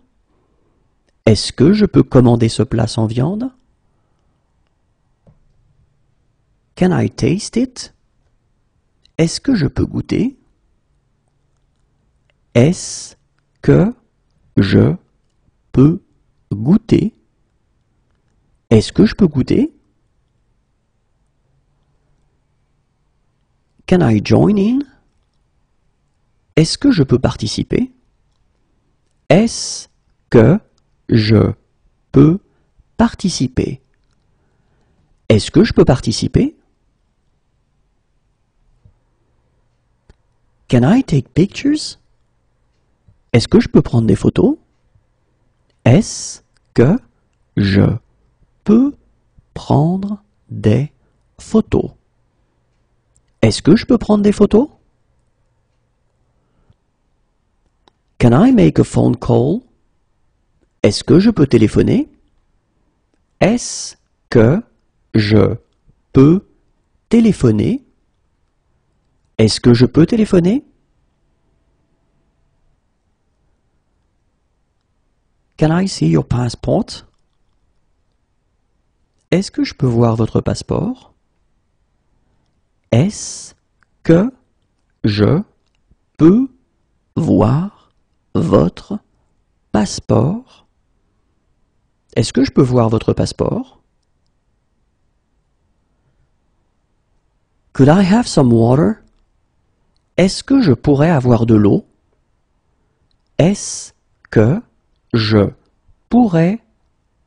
Est-ce que je peux commander ce plat sans viande? Can I taste it? Est-ce que je peux goûter? Est-ce que je peux goûter? Est-ce que je peux goûter? Can I join in? Est-ce que je peux participer? Est-ce que je peux participer? Est-ce que je peux participer? Can I take pictures? Est-ce que je peux prendre des photos? Est-ce que je peux prendre des photos? Est-ce que je peux prendre des photos? Can I make a phone call? Est-ce que je peux téléphoner? Est-ce que je peux téléphoner? Est-ce que je peux téléphoner? Can I see your passport? Est-ce que je peux voir votre passeport? Est-ce que je peux voir votre passeport? Est-ce que je peux voir votre passeport? Could I have some water? Est-ce que je pourrais avoir de l'eau? Est-ce que je pourrais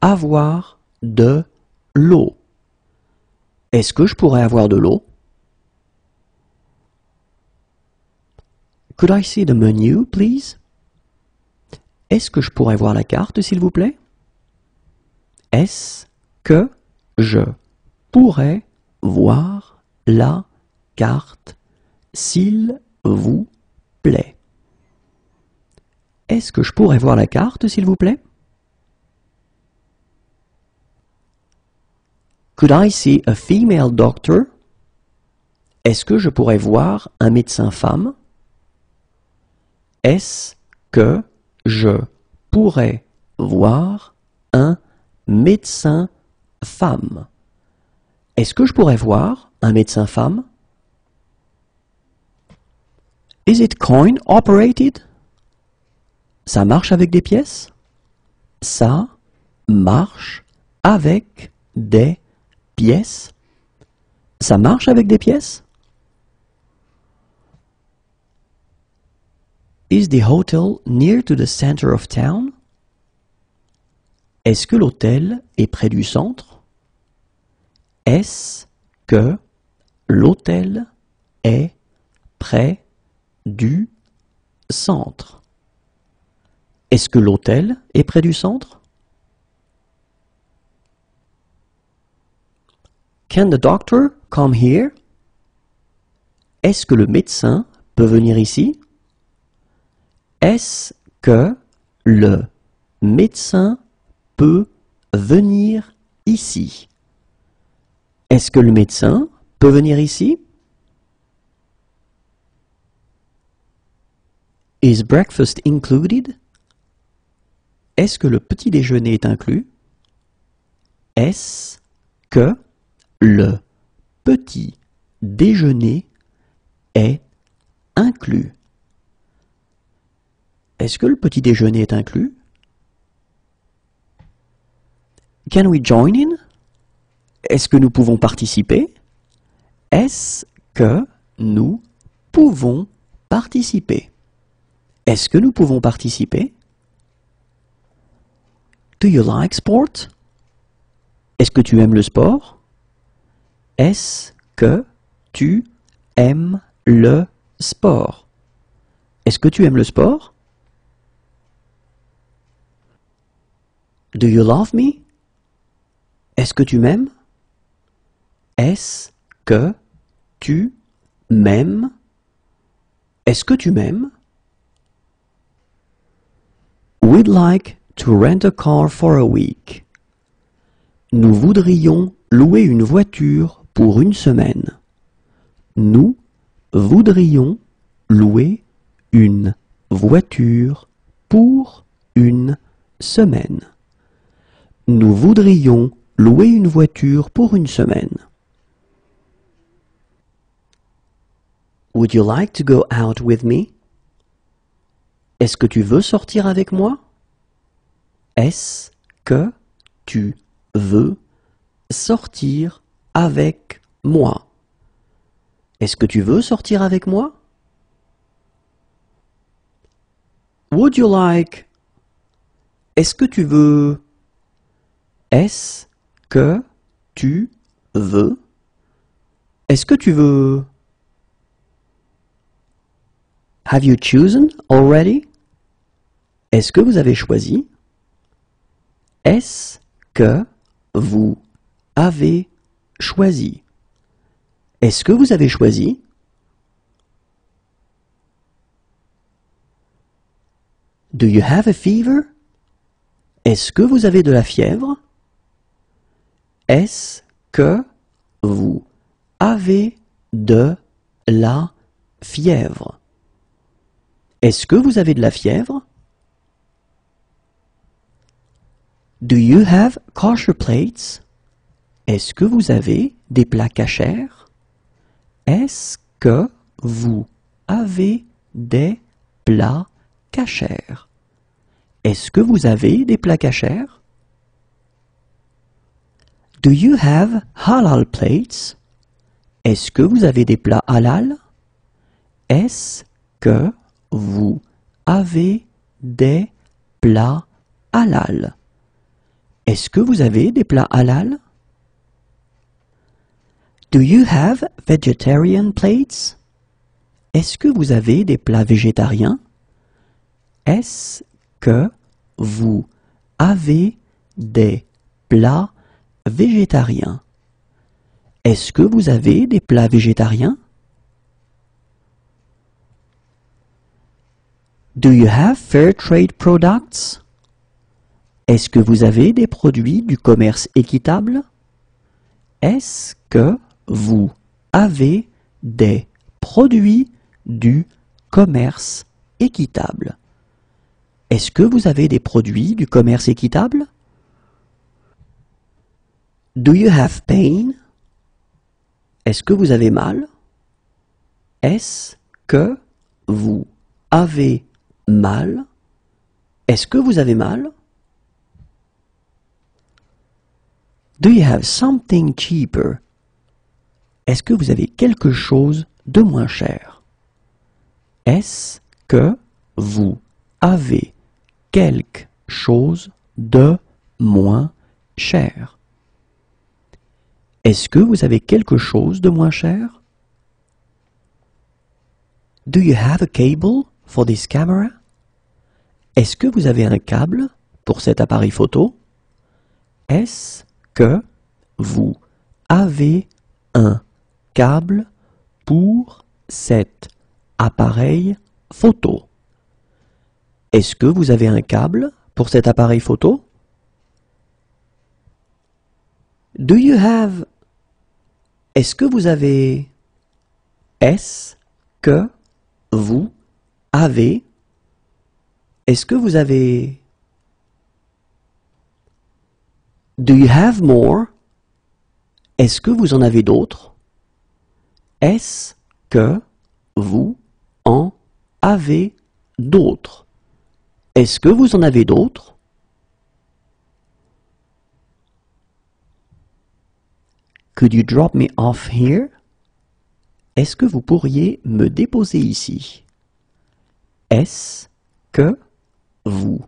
avoir de l'eau? Est-ce que je pourrais avoir de l'eau? Could I see the menu, please? Est-ce que je pourrais voir la carte, s'il vous plaît? Est-ce que je pourrais voir la carte, s'il vous plaît. Est-ce que je pourrais voir la carte, s'il vous plaît? Could I see a female doctor? Est-ce que je pourrais voir un médecin femme? Est-ce que je pourrais voir un médecin femme? Est-ce que je pourrais voir un médecin femme? Is it coin operated? Ça marche avec des pièces? Ça marche avec des pièces? Ça marche avec des pièces? Is the hotel near to the center of town? Est-ce que l'hôtel est près du centre? Est-ce que l'hôtel est près du centre? Est-ce que l'hôtel est près du centre? Can the doctor come here? Est-ce que le médecin peut venir ici? Est-ce que le médecin peut venir ici? Est-ce que le médecin peut venir ici? Is breakfast included? Est-ce que le petit déjeuner est inclus? Est-ce que le petit déjeuner est inclus? Est-ce que le petit déjeuner est inclus? Can we join in? Est-ce que nous pouvons participer? Est-ce que nous pouvons participer? Est-ce que nous pouvons participer? Do you like sport? Est-ce que tu aimes le sport? Est-ce que tu aimes le sport? Est-ce que tu aimes le sport? Do you love me? Est-ce que tu m'aimes? Est-ce que tu m'aimes? Est-ce que tu m'aimes? We'd like to rent a car for a week. Nous voudrions louer une voiture pour une semaine. Nous voudrions louer une voiture pour une semaine. Nous voudrions louer une voiture pour une semaine. Would you like to go out with me? Est-ce que tu veux sortir avec moi? Est-ce que tu veux sortir avec moi? Est-ce que tu veux sortir avec moi? Would you like? Est-ce que tu veux? Est-ce que tu veux? Est-ce que tu veux? Have you chosen already? Est-ce que vous avez choisi? Est-ce que vous avez choisi? Est-ce que vous avez choisi? Do you have a fever? Est-ce que vous avez de la fièvre? Est-ce que vous avez de la fièvre? Est-ce que vous avez de la fièvre? Do you have kosher plates? Est-ce que vous avez des plats kashers? Est-ce que vous avez des plats kashers? Est-ce que vous avez des plats kashers? Do you have halal plates? Est-ce que vous avez des plats halal? Est-ce que vous avez des plats halal? Est-ce que vous avez des plats halal? Do you have vegetarian plates? Est-ce que vous avez des plats végétariens? Est-ce que vous avez des plats végétariens? Est-ce que vous avez des plats végétariens? Do you have fair trade products? Est-ce que vous avez des produits du commerce équitable? Est-ce que vous avez des produits du commerce équitable? Est-ce que vous avez des produits du commerce équitable? Do you have pain? Est-ce que vous avez mal? Est-ce que vous avez mal? Est-ce que vous avez mal? Do you have something cheaper? Est-ce que vous avez quelque chose de moins cher? Est-ce que vous avez quelque chose de moins cher? Est-ce que vous avez quelque chose de moins cher? Do you have a cable for this camera? Est-ce que vous avez un câble pour cet appareil photo? Est-ce que vous avez un câble pour cet appareil photo? Est-ce que vous avez un câble pour cet appareil photo? Do you have... Est-ce que vous avez... Est-ce que vous avez... Est-ce que vous avez... Do you have more? Est-ce que vous en avez d'autres? Est-ce que vous en avez d'autres? Est-ce que vous en avez d'autres? Could you drop me off here? Est-ce que vous pourriez me déposer ici? Est-ce que vous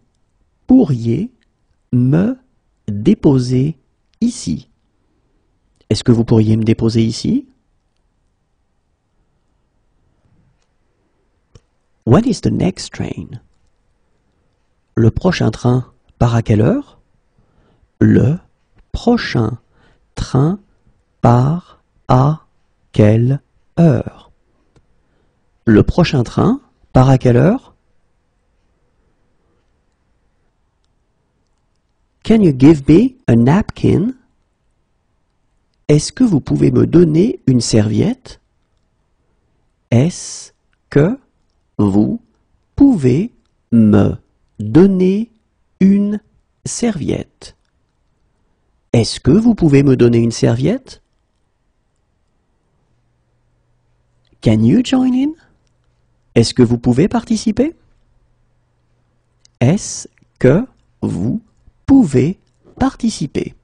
pourriez me déposer ici? Est-ce que vous pourriez me déposer ici? When is the next train? Le prochain train part à quelle heure? Le prochain train part à quelle heure? Le prochain train part à quelle heure? Can you give me a napkin? Est-ce que vous pouvez me donner une serviette? Est-ce que vous pouvez me donner une serviette? Est-ce que vous pouvez me donner une serviette? Can you join in? Est-ce que vous pouvez participer? Est-ce que vous pouvez participer?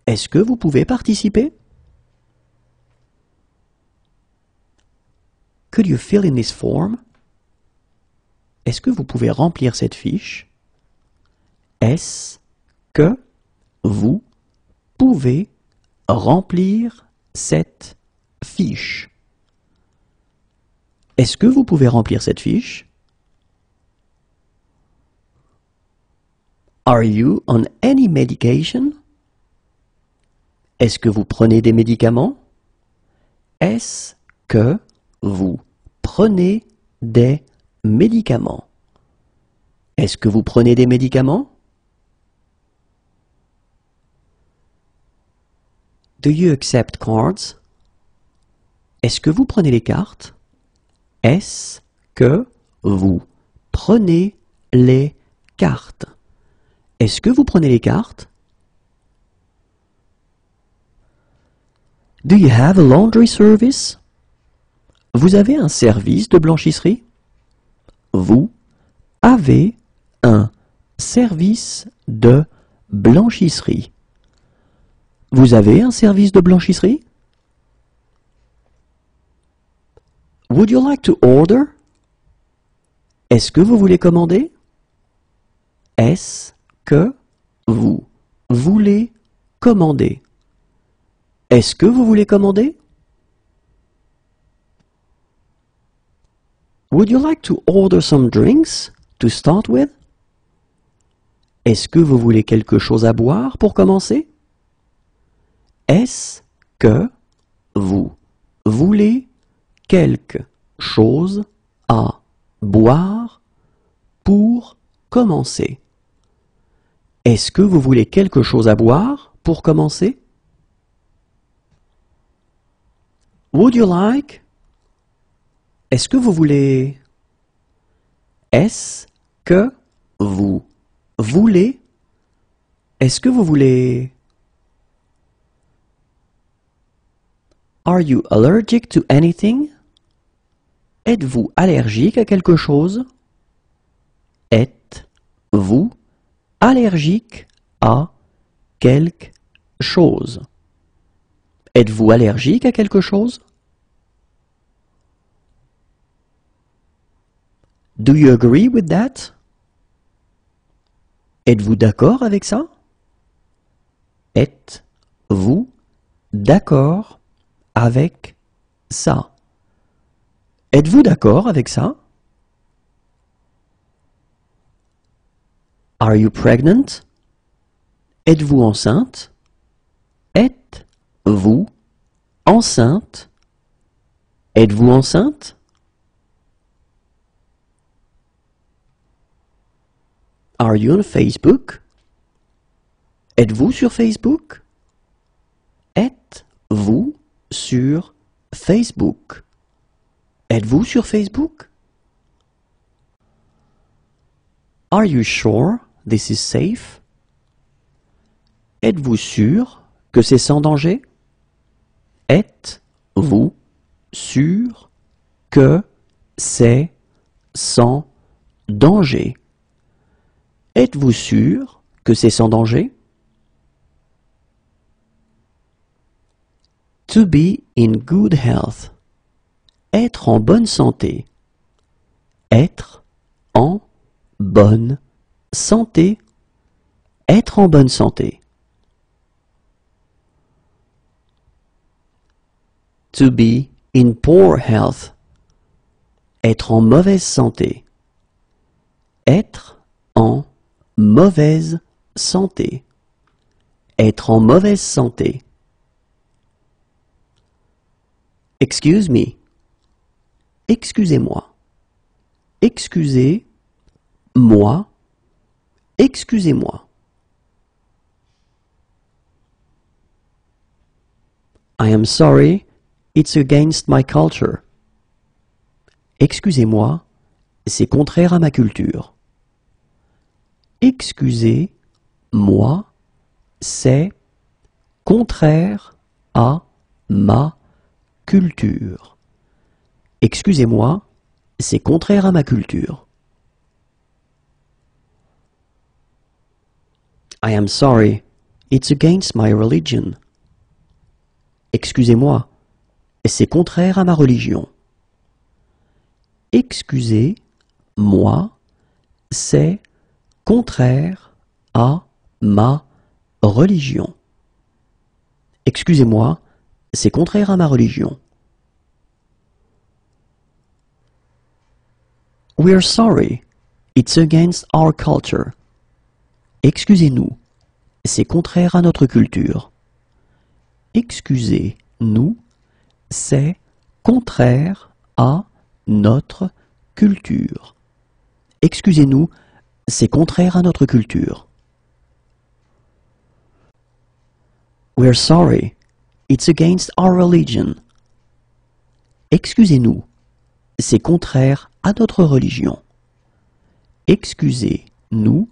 Est-ce que vous pouvez participer? Could you fill in this form? Est-ce que vous pouvez remplir cette fiche? Est-ce que vous pouvez remplir cette fiche? Est-ce que vous pouvez remplir cette fiche? Are you on any medication? Est-ce que vous prenez des médicaments? Est-ce que vous prenez des médicaments? Est-ce que vous prenez des médicaments? Do you accept cards? Est-ce que vous prenez les cartes? Est-ce que vous prenez les cartes? Est-ce que vous prenez les cartes? Do you have a laundry service? Vous avez un service de blanchisserie? Vous avez un service de blanchisserie. Vous avez un service de blanchisserie? Would you like to order? Est-ce que vous voulez commander? Est-ce que vous voulez commander? Est-ce que vous voulez commander? Would you like to order some drinks to start with? Est-ce que vous voulez quelque chose à boire pour commencer? Est-ce que vous voulez quelque chose à boire pour commencer. Est-ce que vous voulez quelque chose à boire pour commencer? Would you like? Est-ce que vous voulez? Est-ce que vous voulez? Est-ce que vous voulez? Are you allergic to anything? Êtes-vous allergique à quelque chose? Êtes-vous allergique à quelque chose? Êtes-vous allergique à quelque chose? Do you agree with that? Êtes-vous d'accord avec ça? Êtes-vous d'accord avec ça? Êtes-vous d'accord avec ça? Are you pregnant? Êtes-vous enceinte? Êtes-vous enceinte? Êtes-vous enceinte? Are you on Facebook? Êtes-vous sur Facebook? Êtes-vous sur Facebook? Êtes-vous sur Facebook? Are you sure this is safe? Êtes-vous sûr que c'est sans danger? Êtes-vous sûr que c'est sans danger? Êtes-vous sûr que c'est sans danger? To be in good health. Être en bonne santé. Être en bonne santé. Être en bonne santé. To be in poor health. Être en mauvaise santé. Être en mauvaise santé. Être en mauvaise santé. Excuse me. Excusez-moi. Excusez-moi. Excusez-moi. I am sorry, it's against my culture. Excusez-moi, c'est contraire à ma culture. Excusez-moi, c'est contraire à ma culture. Excusez-moi, c'est contraire à ma culture. I am sorry, it's against my religion. Excusez-moi, c'est contraire à ma religion. Excusez-moi, c'est contraire à ma religion. Excusez-moi, c'est contraire à ma religion. We're sorry, it's against our culture. Excusez-nous, c'est contraire à notre culture. Excusez-nous, c'est contraire à notre culture. Excusez-nous, c'est contraire à notre culture. We're sorry, it's against our religion. Excusez-nous, c'est contraire à notre religion. Excusez-nous,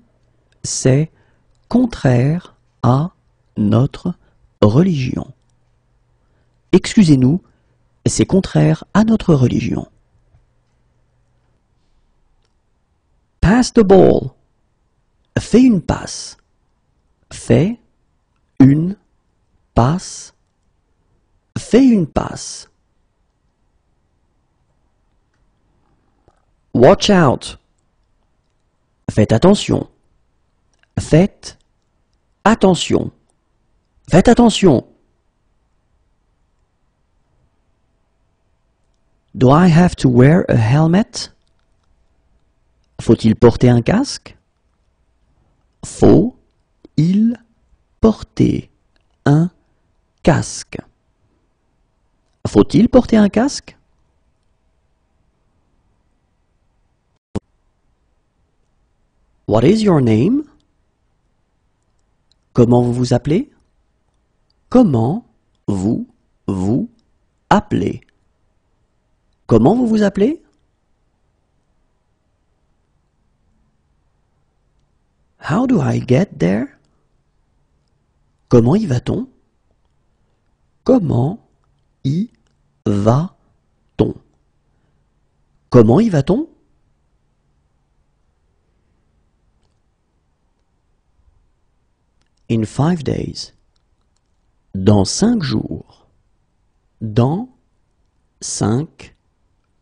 c'est contraire à notre religion. Excusez-nous, c'est contraire à notre religion. Pass the ball. Fais une passe. Fais une passe. Fais une passe. Watch out. Faites attention. Faites attention. Faites attention. Do I have to wear a helmet? Faut-il porter un casque? Faut-il porter un casque? Faut-il porter un casque? What is your name? Comment vous vous appelez? Comment vous vous appelez? Comment vous vous appelez? How do I get there? Comment y va-t-on? Comment y va-t-on? Comment y va-t-on? In 5 days. Dans 5 jours. Dans 5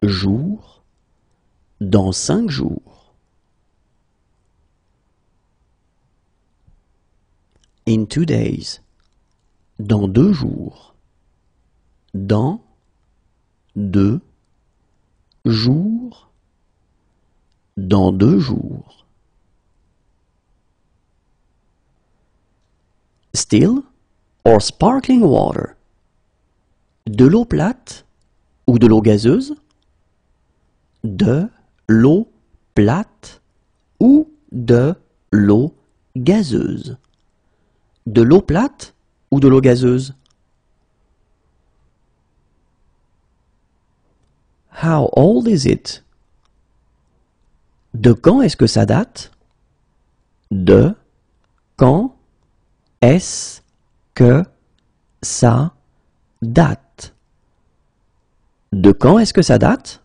jours. Dans 5 jours. In 2 days. Dans 2 jours. Dans 2 jours. Dans 2 jours. Still or sparkling water? De l'eau plate ou de l'eau gazeuse? De l'eau plate ou de l'eau gazeuse? De l'eau plate ou de l'eau gazeuse? How old is it? De quand est-ce que ça date? De quand est-ce que ça date? De quand est-ce que ça date?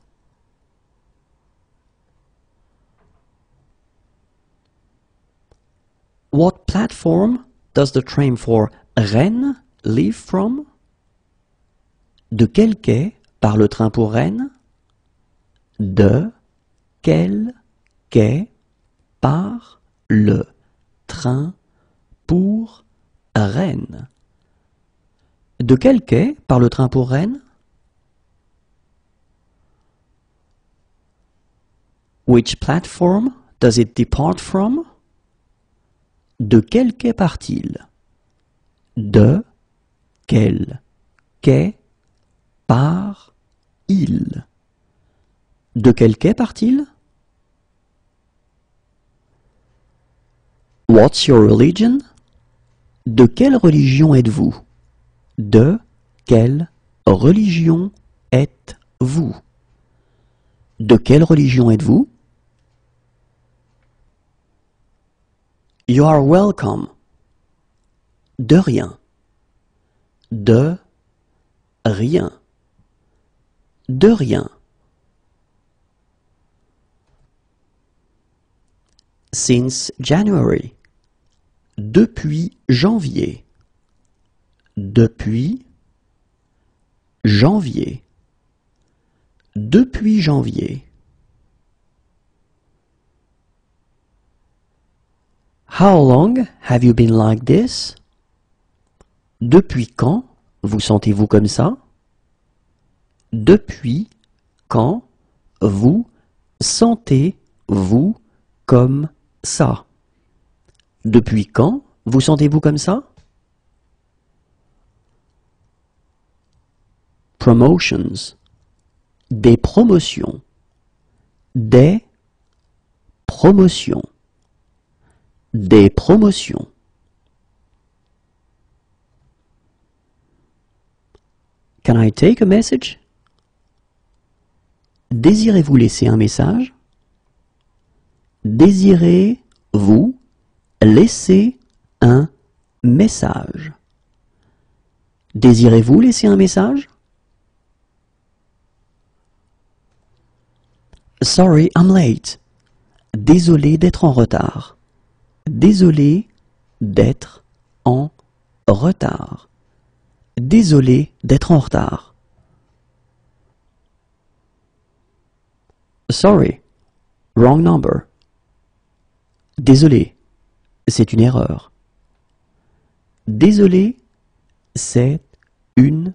What platform does the train for Rennes leave from? De quel quai part le train pour Rennes? De quel quai part le train pour Rennes? De quel quai part le train pour Rennes? Which platform does it depart from? De quel quai part-il? De quel quai part-il? De quel quai part-il? What's your religion? De quelle religion êtes-vous? De quelle religion êtes-vous? De quelle religion êtes-vous? You are welcome. De rien. De rien. De rien. Since January. Depuis janvier. Depuis janvier. Depuis janvier. How long have you been like this? Depuis quand vous sentez-vous comme ça? Depuis quand vous sentez-vous comme ça? Depuis quand vous sentez-vous comme ça? Promotions. Des promotions. Des promotions. Des promotions. Can I take a message? Désirez-vous laisser un message? Désirez-vous laisser un message? Désirez-vous laisser un message? Sorry, I'm late. Désolé d'être en retard. Désolé d'être en retard. Désolé d'être en retard. Sorry, wrong number. Désolé, c'est une erreur. Désolé, c'est une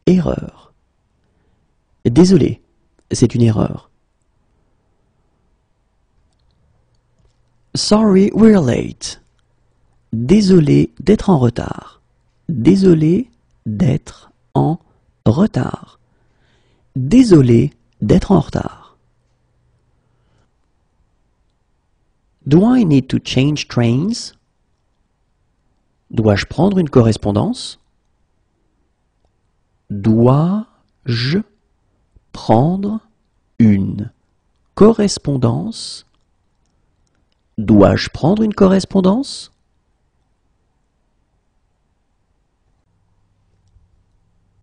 erreur. Désolé, c'est une erreur. Sorry, we're late. Désolé d'être en retard. Désolé d'être en retard. Désolé d'être en retard. Do I need to change trains? Dois-je prendre une correspondance? Dois-je prendre une correspondance? Dois-je prendre une correspondance?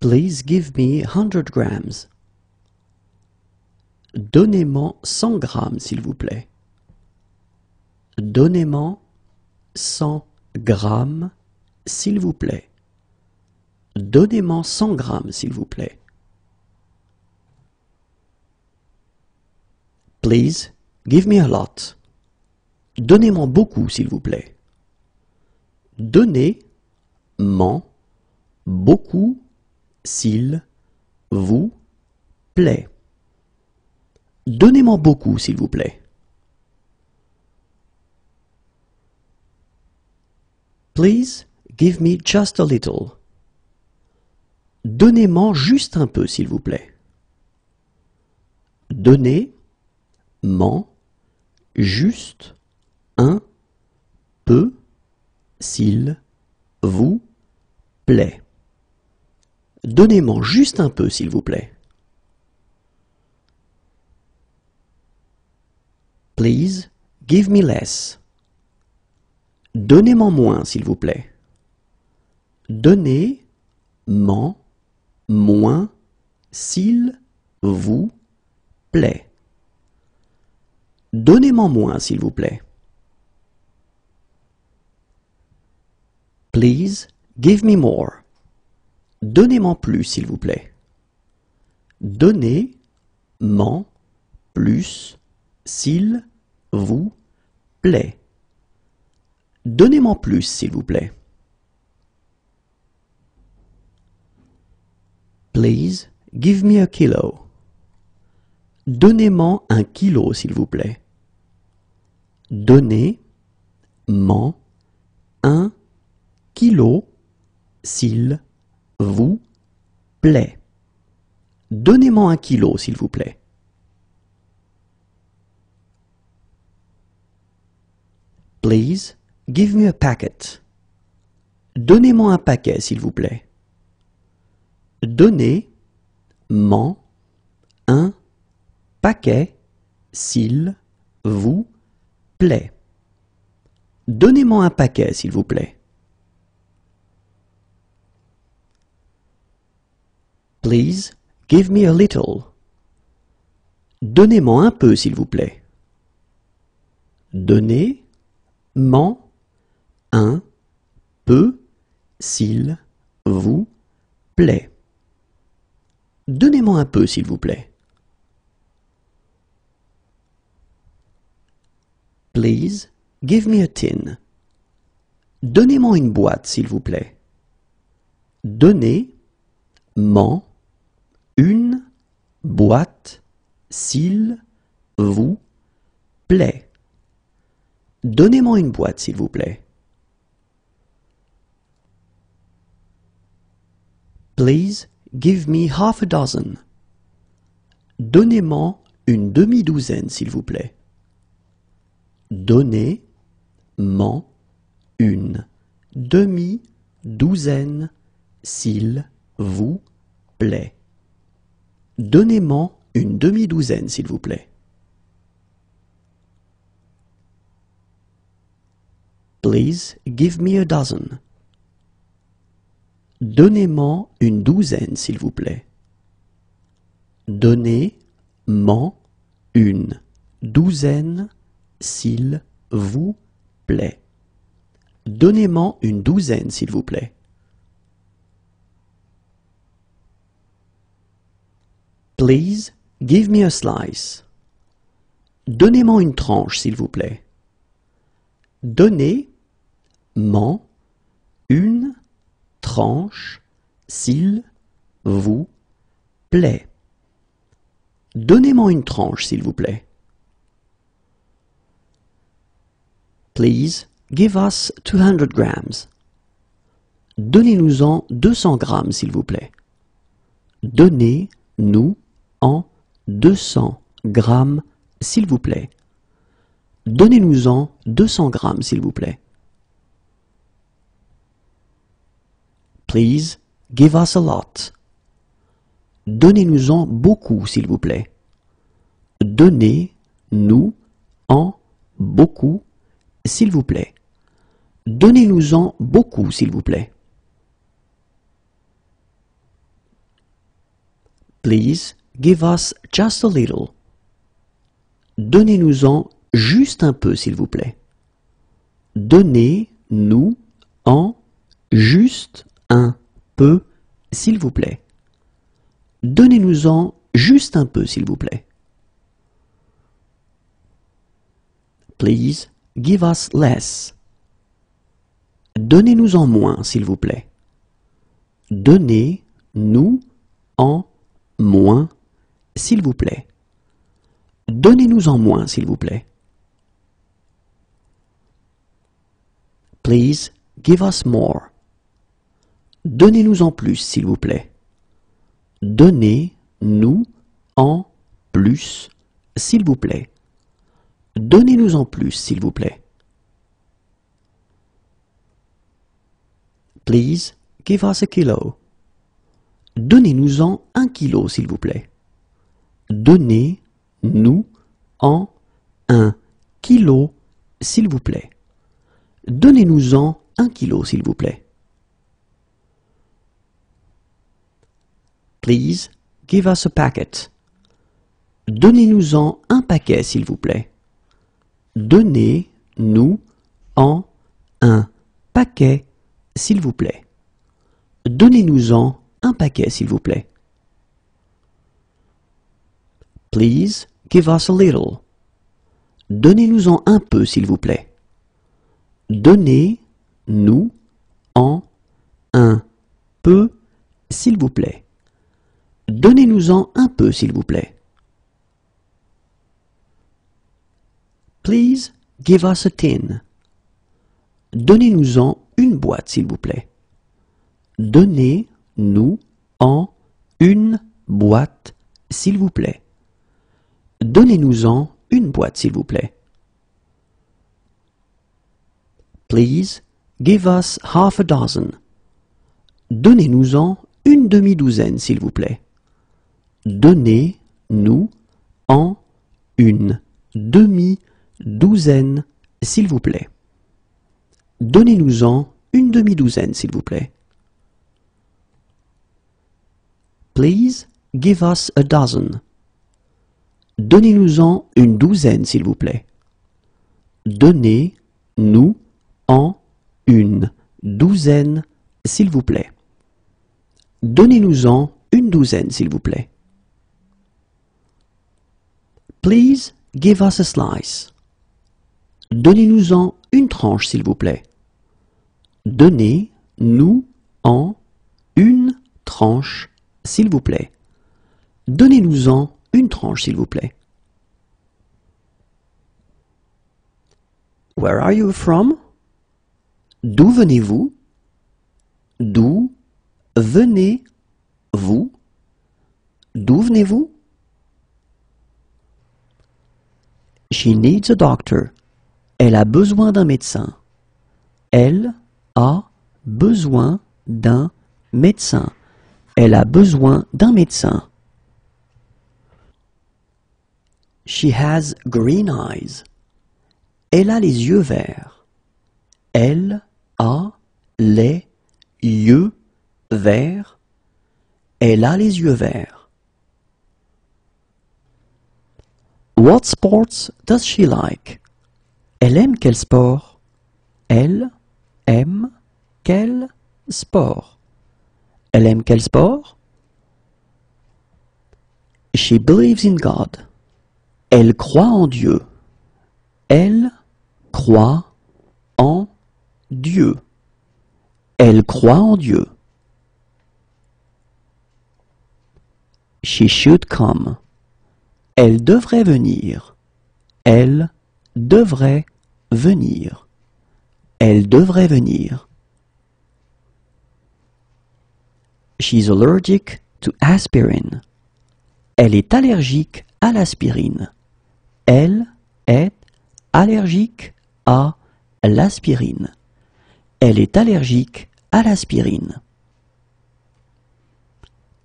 Please give me 100 grams. Donnez-moi 100 grammes, s'il vous plaît. Donnez-moi 100 grammes, s'il vous plaît. Donnez-moi 100 grammes, s'il vous plaît. Please give me a lot. Donnez-moi beaucoup, s'il vous plaît. Donnez-moi beaucoup, s'il vous plaît. Donnez-moi beaucoup, s'il vous plaît. Please give me just a little. Donnez-moi juste un peu, s'il vous plaît. Donnez-moi juste un peu, s'il vous plaît. Donnez-moi juste un peu, s'il vous plaît. Please give me less. Donnez-moi moins, s'il vous plaît. Donnez-moi moins, s'il vous plaît. Donnez-moi moins, s'il vous plaît. Please give me more. Donnez-moi plus, s'il vous plaît. Donnez-moi plus, s'il vous plaît. Donnez-moi plus, s'il vous plaît. Please give me a kilo. Donnez-moi un kilo, s'il vous plaît. Donnez-moi un kilo, s'il vous plaît. Donnez-moi un kilo, s'il vous plaît. Please give me a packet. Donnez-moi un paquet, s'il vous plaît. Donnez-moi un paquet, s'il vous plaît. Donnez-moi un paquet, s'il vous plaît. Please give me a little. Donnez-moi un peu, s'il vous plaît. Donnez-moi un peu, s'il vous plaît. Donnez-moi un peu, s'il vous plaît. Please give me a tin. Donnez-moi une boîte, s'il vous plaît. Donnez-moi une boîte, s'il vous plaît. Donnez-moi une boîte, s'il vous plaît. Please give me half a dozen. Donnez-moi une demi-douzaine, s'il vous plaît. Donnez-moi une demi-douzaine, s'il vous plaît. Donnez-moi une demi-douzaine, s'il vous plaît. Please give me a dozen. Donnez-moi une douzaine, s'il vous plaît. Donnez-moi une douzaine, s'il vous plaît. Donnez-moi une douzaine, s'il vous plaît. Please give me a slice. Donnez-moi une tranche, s'il vous plaît. Donnez-moi une tranche, s'il vous plaît. Donnez-moi une tranche, s'il vous plaît. Please give us 200 grams. Donnez-nous-en 200 grammes, s'il vous plaît. Donnez-nous en 200 grammes, s'il vous plaît. Donnez-nous-en 200 grammes, s'il vous plaît. Please give us a lot. Donnez-nous-en beaucoup, s'il vous plaît. Donnez-nous-en beaucoup, s'il vous plaît. Donnez-nous-en beaucoup, s'il vous plaît. Please give us just a little. Donnez-nous-en juste un peu, s'il vous plaît. Donnez-nous-en juste un peu, s'il vous plaît. Donnez-nous-en juste un peu, s'il vous plaît. Please give us less. Donnez-nous-en moins, s'il vous plaît. Donnez-nous-en moins, s'il vous plaît. Donnez-nous-en moins, s'il vous plaît. Please give us more. Donnez-nous-en plus, s'il vous plaît. Donnez-nous-en plus, s'il vous plaît. Donnez-nous-en plus, s'il vous plaît. Please give us a kilo. Donnez-nous-en 1 kilo, s'il vous plaît. Donnez-nous-en 1 kilo, s'il vous plaît. Donnez-nous-en 1 kilo, s'il vous plaît. Please give us a packet. Donnez-nous-en un paquet, s'il vous plaît. Donnez-nous-en un paquet, s'il vous plaît. Donnez-nous-en un paquet, s'il vous plaît. Please give us a little. Donnez-nous-en un peu, s'il vous plaît. Donnez-nous-en un peu, s'il vous plaît. Donnez-nous-en un peu, s'il vous plaît. Please give us a tin. Donnez-nous-en une boîte, s'il vous plaît. Donnez-nous-en une boîte, s'il vous plaît. Donnez-nous-en une boîte, s'il vous plaît. Please give us half a dozen. Donnez-nous-en une demi-douzaine, s'il vous plaît. Donnez-nous-en une demi-douzaine, s'il vous plaît. Donnez-nous-en une demi-douzaine, s'il vous plaît. Please give us a dozen. Donnez-nous-en une douzaine, s'il vous plaît. Donnez-nous-en une douzaine, s'il vous plaît. Donnez-nous-en une douzaine, s'il vous plaît. Please give us a slice. Donnez-nous-en une tranche, s'il vous plaît. Donnez-nous-en une tranche, s'il vous plaît. Donnez-nous-en une tranche, s'il vous plaît. Where are you from? D'où venez-vous? D'où venez-vous? D'où venez-vous? She needs a doctor. Elle a besoin d'un médecin. Elle a besoin d'un médecin. Elle a besoin d'un médecin. She has green eyes. Elle a les yeux verts. Elle a les yeux verts. Elle a les yeux verts. What sports does she like? Elle aime quel sport? Elle aime quel sport? Elle aime quel sport? She believes in God. Elle croit en Dieu. Elle croit en Dieu. Elle croit en Dieu. She should come. Elle devrait venir. Elle devrait venir. Elle devrait venir. She's allergic to aspirin. Elle est allergique à l'aspirine. Elle est allergique à l'aspirine. Elle est allergique à l'aspirine.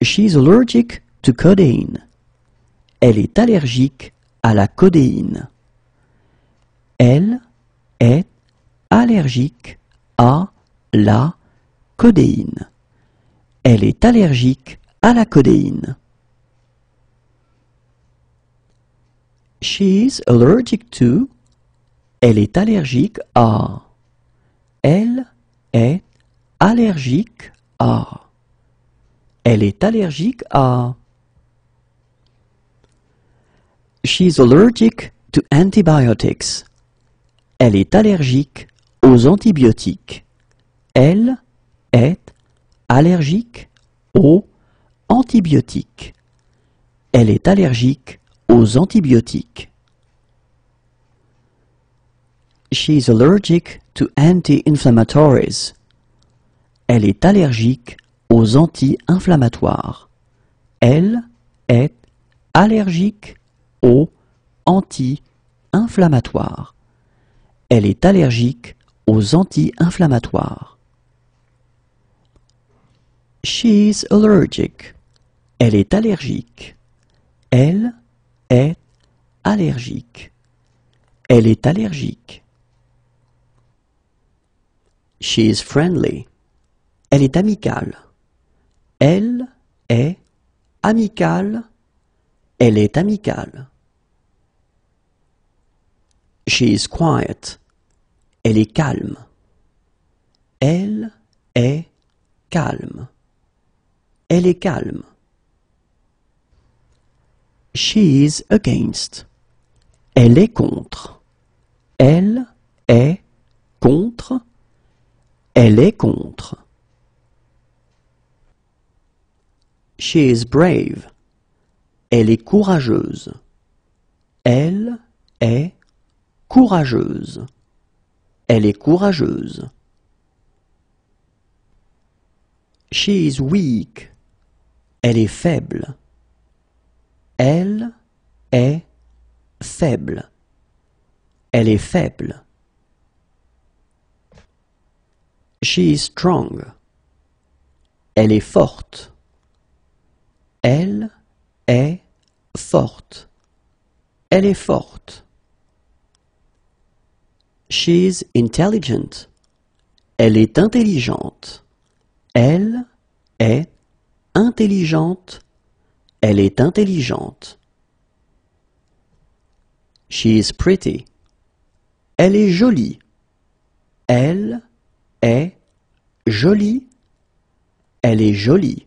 She's allergic to codeine. Elle est allergique à la codéine. Elle est allergique à la codéine. Elle est allergique à la codéine. She's allergic to. Elle est allergique à. Elle est allergique à. Elle est allergique à. She's allergic to antibiotics. Elle est allergique aux antibiotiques. Elle est allergique aux antibiotiques. Elle est allergique aux antibiotiques. She's allergic to anti-inflammatories. Elle est allergique aux anti-inflammatoires. Elle est allergique aux anti-inflammatoires. Elle est allergique aux anti-inflammatoires. She's allergic. Elle est allergique. Elle est allergique. Elle est allergique. She's friendly. Elle est amicale. Elle est amicale. Elle est amicale. She's quiet. Elle est calme. Elle est calme. Elle est calme. She's against. Elle est contre. Elle est contre. Elle est contre. She is brave. Elle est courageuse. Elle est courageuse. Elle est courageuse. She is weak. Elle est faible. Elle est faible. Elle est faible. She is strong. Elle est forte. Elle est forte. Elle est forte. She's intelligent. Elle est intelligente. Elle est intelligente. Elle est intelligente. She is pretty. Elle est jolie. Elle est jolie. Elle est jolie.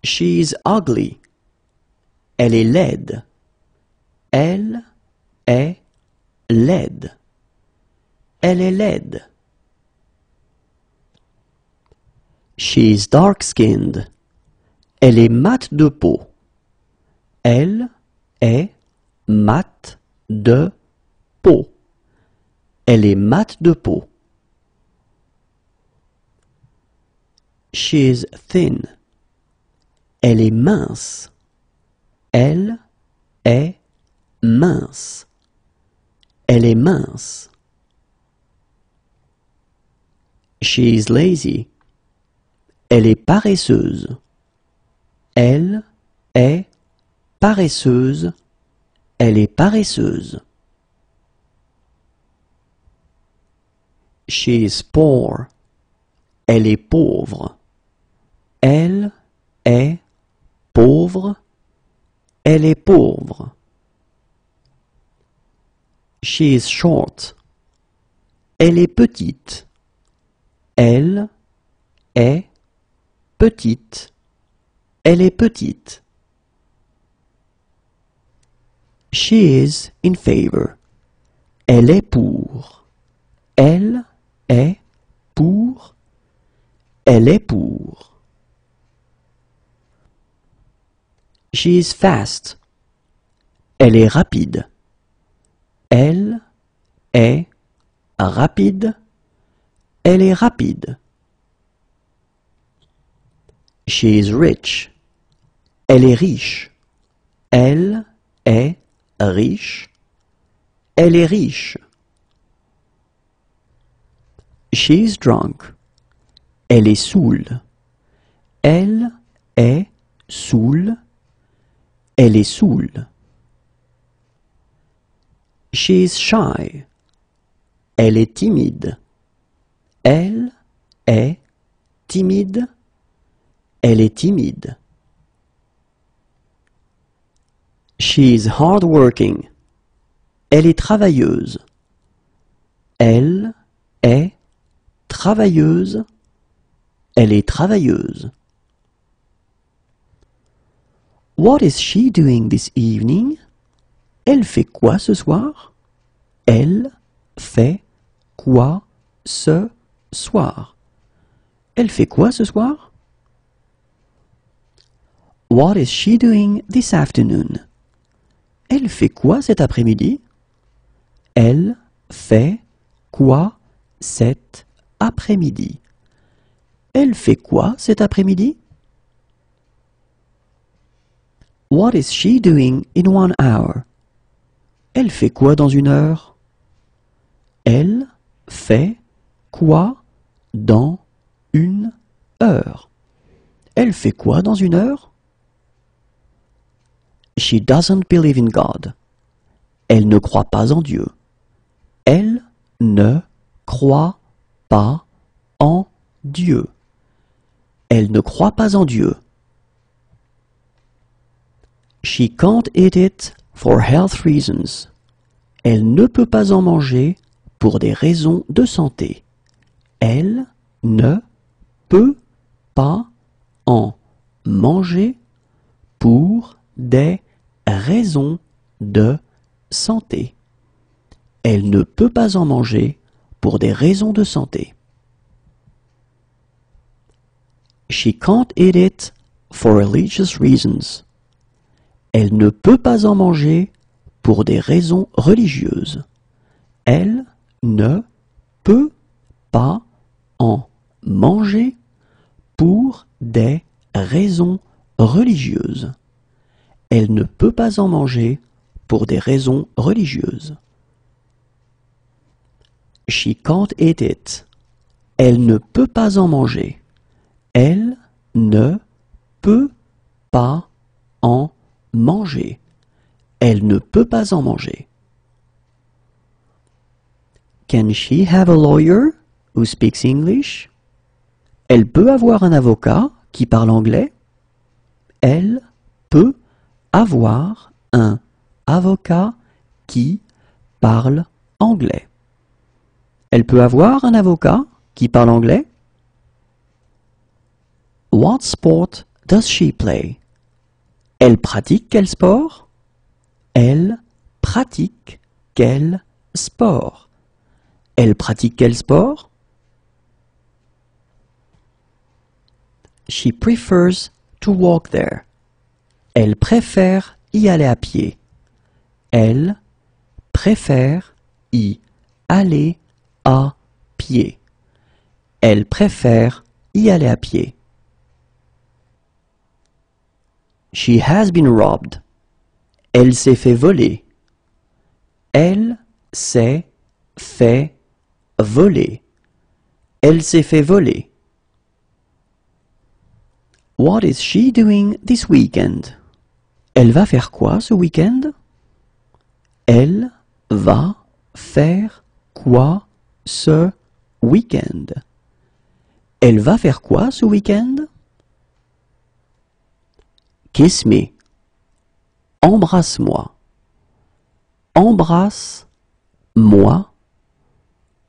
She's ugly. Elle est laide. Elle est laide. Elle est laide. She's dark-skinned. Elle est mate de peau. Elle est mate de peau. Elle est mate de peau. She's thin. Elle est mince. Elle est mince. Elle est mince. She's lazy. Elle est paresseuse. Elle est paresseuse. Elle est paresseuse. She is poor. Elle est pauvre. Elle est pauvre. Elle est pauvre. She is short. Elle est petite. Elle est petite. Elle est petite. She is in favor. Elle est pour. Elle est pour. Elle est pour. She is fast. Elle est rapide. Elle est rapide. Elle est rapide. She is rich. Elle est riche. Elle est riche. Elle est riche. She's drunk. Elle est saoule. Elle est saoule. Elle est saoule. She's shy. Elle est timide. Elle est timide. Elle est timide. She's hardworking. Elle est travailleuse. Elle est travailleuse. Elle est travailleuse. What is she doing this evening? Elle fait quoi ce soir? Elle fait quoi ce soir? Elle fait quoi ce soir? What is she doing this afternoon? Elle fait quoi cet après-midi? Elle fait quoi cet après-midi? Elle fait quoi cet après-midi? What is she doing in 1 hour? Elle fait quoi dans 1 heure? Elle fait quoi dans 1 heure? Elle fait quoi dans 1 heure? She doesn't believe in God. Elle ne croit pas en Dieu. Elle ne croit pas en Dieu. Elle ne croit pas en Dieu. She can't eat it for health reasons. Elle ne peut pas en manger pour des raisons de santé. Elle ne peut pas en manger pour des raisons de santé. Elle ne peut pas en manger pour des raisons de santé. She can't eat it for religious reasons. Elle ne peut pas en manger pour des raisons religieuses. Elle ne peut pas en manger pour des raisons religieuses. Elle ne peut pas en manger pour des raisons religieuses. She can't eat it. Elle ne peut pas en manger. Elle ne peut pas en manger. Elle ne peut pas en manger. Can she have a lawyer who speaks English? Elle peut avoir un avocat qui parle anglais? Elle peut avoir un avocat qui parle anglais. Elle peut avoir un avocat qui parle anglais? What sport does she play? Elle pratique quel sport? Elle pratique quel sport? Elle pratique quel sport? She prefers to walk there. Elle préfère y aller à pied. Elle préfère y aller à pied. Elle préfère y aller à pied. She has been robbed. Elle s'est fait voler. Elle s'est fait voler. Elle s'est fait voler. What is she doing this weekend? Elle va faire quoi ce week-end? Elle va faire quoi ce week-end? Elle va faire quoi ce week-end? Kiss me. Embrasse-moi. Embrasse-moi.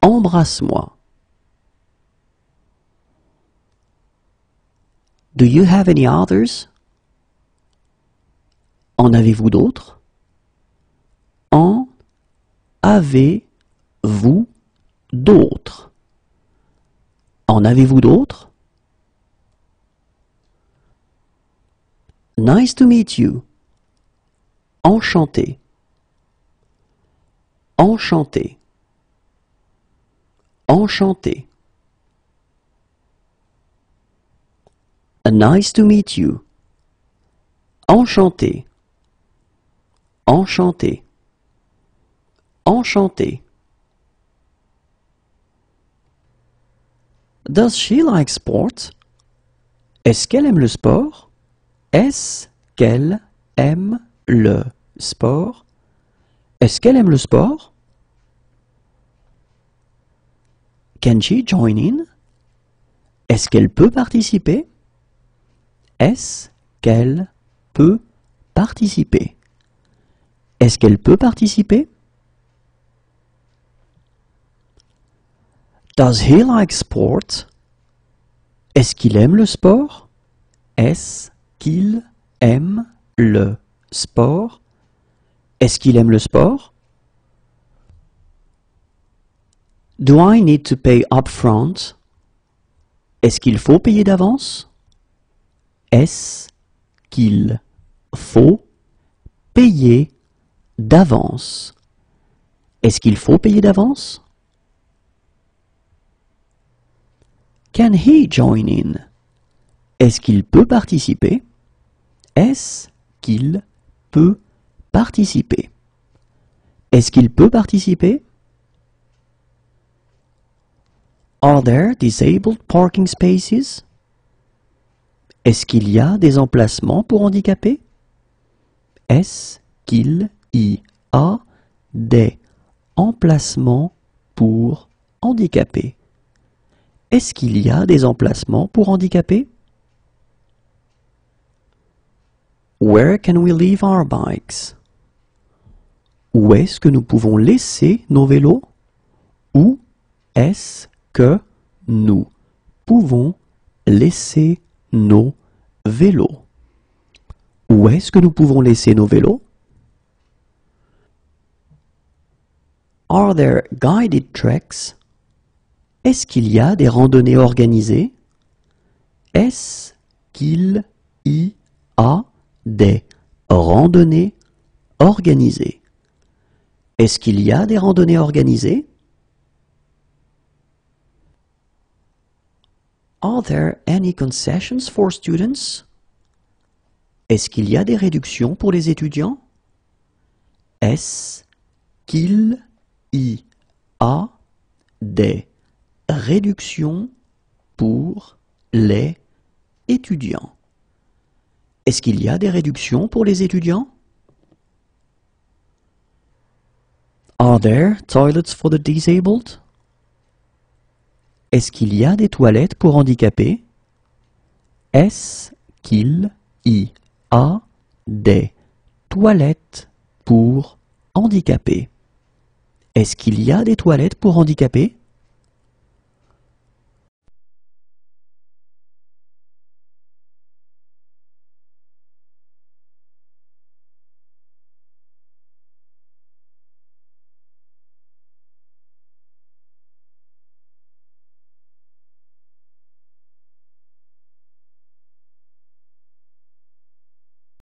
Embrasse-moi. Do you have any others? En avez-vous d'autres? En avez-vous d'autres? En avez-vous d'autres? Nice to meet you. Enchanté. Enchanté. Enchanté. Nice to meet you. Enchanté. enchanté, enchanté. Does she like sport? Est-ce qu'elle aime le sport? Est-ce qu'elle aime le sport? Est-ce qu'elle aime le sport? Can she join in? Est-ce qu'elle peut participer? Est-ce qu'elle peut participer? Est-ce qu'elle peut participer? Does he like sport? Est-ce qu'il aime le sport? Est-ce qu'il aime le sport? Est-ce qu'il aime le sport? Do I need to pay upfront? Est-ce qu'il faut payer d'avance? Est-ce qu'il faut payer d'avance? Est-ce qu'il faut payer d'avance? Can he join in? Est-ce qu'il peut participer? Est-ce qu'il peut participer? Est-ce qu'il peut participer? Are there disabled parking spaces? Est-ce qu'il y a des emplacements pour handicapés? Est-ce qu'il y a des emplacements pour handicapés? Est-ce qu'il y a des emplacements pour handicapés? Where can we leave our bikes? Où est-ce que nous pouvons laisser nos vélos? Où est-ce que nous pouvons laisser nos vélos? Où est-ce que nous pouvons laisser nos vélos? Are there guided treks? Est-ce qu'il y a des randonnées organisées? Est-ce qu'il y a des randonnées organisées? Est-ce qu'il y a des randonnées organisées? Are there any concessions for students? Est-ce qu'il y a des réductions pour les étudiants? Est-ce qu'il y a des réductions pour les étudiants? Est-ce qu'il y a des réductions pour les étudiants? Are there toilets for the disabled? Est-ce qu'il y a des toilettes pour handicapés? Est-ce qu'il y a des toilettes pour handicapés? Est-ce qu'il y a des toilettes pour handicapés?